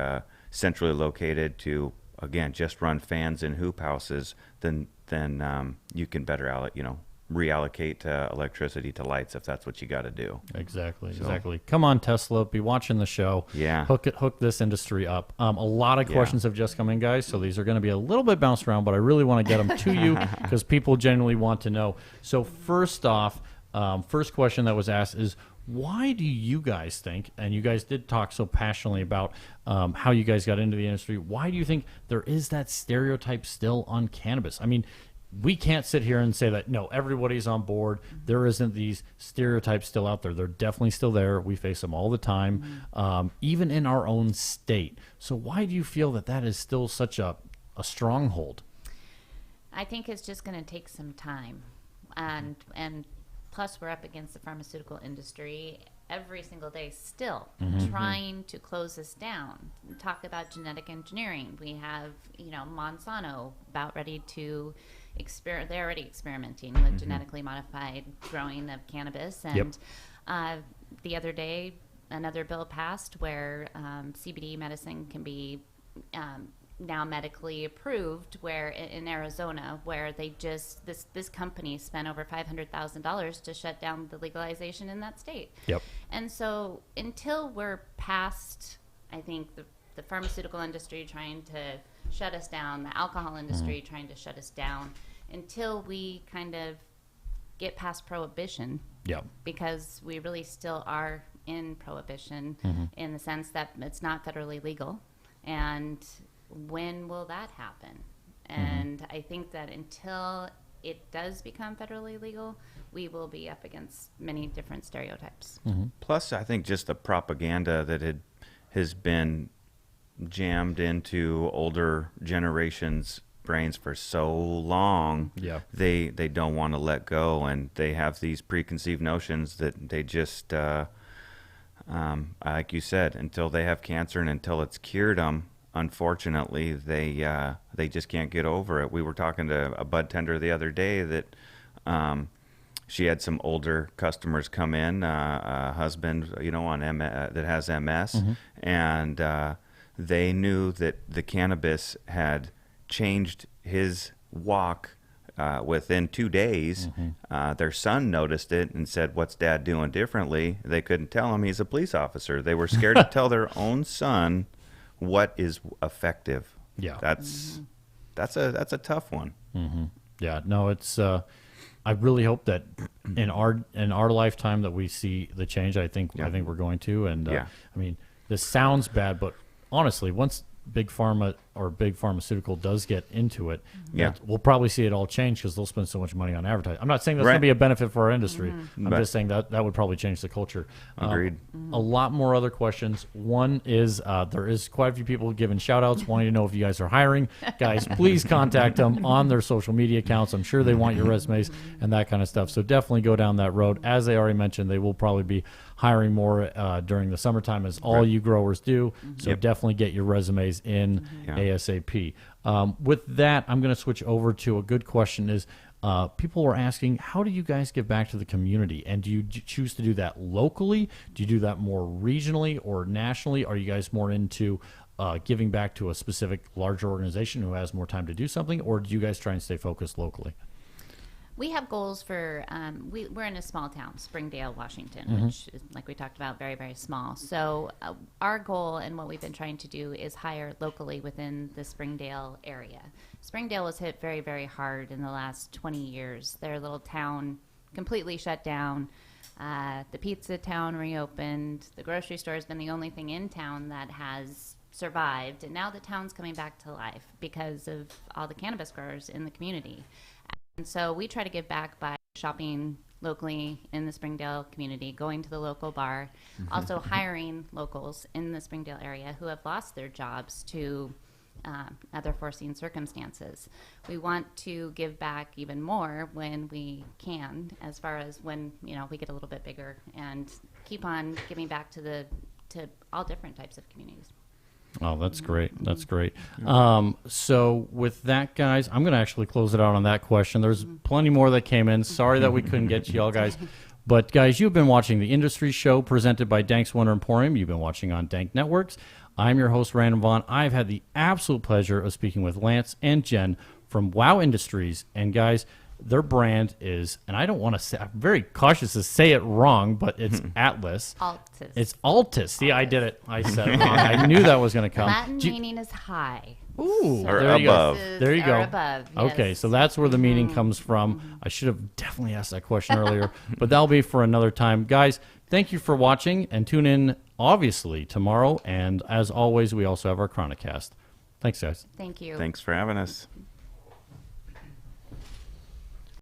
centrally located to, again, just run fans in hoop houses, then you can better reallocate electricity to lights if that's what you got to do. Exactly. Come on, Tesla, be watching the show. Yeah. Hook this industry up. A lot of questions have just come in, guys, so these are going to be a little bit bounced around, but I really want to get them to you because people genuinely want to know. So first off, first question that was asked is, why do you guys think, and you guys did talk so passionately about how you guys got into the industry, why do you think there is that stereotype still on cannabis? I mean, we can't sit here and say that, no, everybody's on board. There isn't these stereotypes still out there. They're definitely still there. We face them all the time, even in our own state. So why do you feel that is still such a stronghold? I think it's just going to take some time. And plus, we're up against the pharmaceutical industry every single day still trying to close this down. Talk about genetic engineering. We have, Monsanto about ready to they're already experimenting with genetically modified growing of cannabis. And the other day, another bill passed where CBD medicine can be now medically approved, where in Arizona, where they just this company spent over $500,000 to shut down the legalization in that state. And so until we're past, I think, the pharmaceutical industry trying to shut us down, the alcohol industry trying to shut us down, until we kind of get past prohibition, because we really still are in prohibition in the sense that it's not federally legal. And when will that happen? And I think that until it does become federally legal, we will be up against many different stereotypes. Plus, I think just the propaganda that has been jammed into older generations' brains for so long, they don't want to let go, and they have these preconceived notions that they just, like you said, until they have cancer and until it's cured them, unfortunately, they just can't get over it. We were talking to a bud tender the other day that she had some older customers come in, a husband, on that has MS, and they knew that the cannabis had changed his walk within 2 days. Their son noticed it and said, "What's Dad doing differently?" They couldn't tell him he's a police officer. They were scared to tell their own son what is effective. That's a tough one. Yeah, no, it's I really hope that in our lifetime that we see the change. I think we're going to. And I mean, this sounds bad, but honestly, once big pharma or big pharmaceutical does get into it, we'll probably see it all change because they'll spend so much money on advertising. I'm not saying that's going to be a benefit for our industry. I'm just saying that would probably change the culture. Agreed. A lot more other questions. One is there is quite a few people giving shout outs wanting to know if you guys are hiring. Guys, please contact them on their social media accounts. I'm sure they want your resumes and that kind of stuff. So definitely go down that road. As they already mentioned, they will probably be hiring more during the summertime, as all you growers do. So definitely get your resumes in ASAP. With that, I'm going to switch over to a good question is, people were asking, how do you guys give back to the community? And do you choose to do that locally? Do you do that more regionally or nationally? Are you guys more into giving back to a specific larger organization who has more time to do something? Or do you guys try and stay focused locally? We have goals for, we're in a small town, Springdale, Washington, which is, like we talked about, very, very small. So our goal and what we've been trying to do is hire locally within the Springdale area. Springdale was hit very, very hard in the last 20 years. Their little town completely shut down. The pizza town reopened. The grocery store has been the only thing in town that has survived. And now the town's coming back to life because of all the cannabis growers in the community. And so we try to give back by shopping locally in the Springdale community, going to the local bar, also hiring locals in the Springdale area who have lost their jobs to other foreseen circumstances. We want to give back even more when we can, as far as when we get a little bit bigger, and keep on giving back to all different types of communities. Oh, that's great. That's great. So with that, guys, I'm going to actually close it out on that question. There's plenty more that came in. Sorry that we couldn't get to y'all guys. But, guys, you've been watching the Industry Show presented by Dank's Wonder Emporium. You've been watching on Dank Networks. I'm your host, Random Vaughn. I've had the absolute pleasure of speaking with Lance and Jen from WOW Industries. And, guys, their brand is, and I don't want to say, I'm very cautious to say it wrong, but it's Atlas. Altus. It's Altus. See, I did it. I said it wrong. I knew that was going to come. Latin meaning is high. Ooh, Or there you above. go. There you go. Or above, yes. Okay, so that's where the meaning comes from. I should have definitely asked that question earlier, but that'll be for another time. Guys, thank you for watching, and tune in, obviously, tomorrow. And as always, we also have our Chronicast. Thanks, guys. Thank you. Thanks for having us.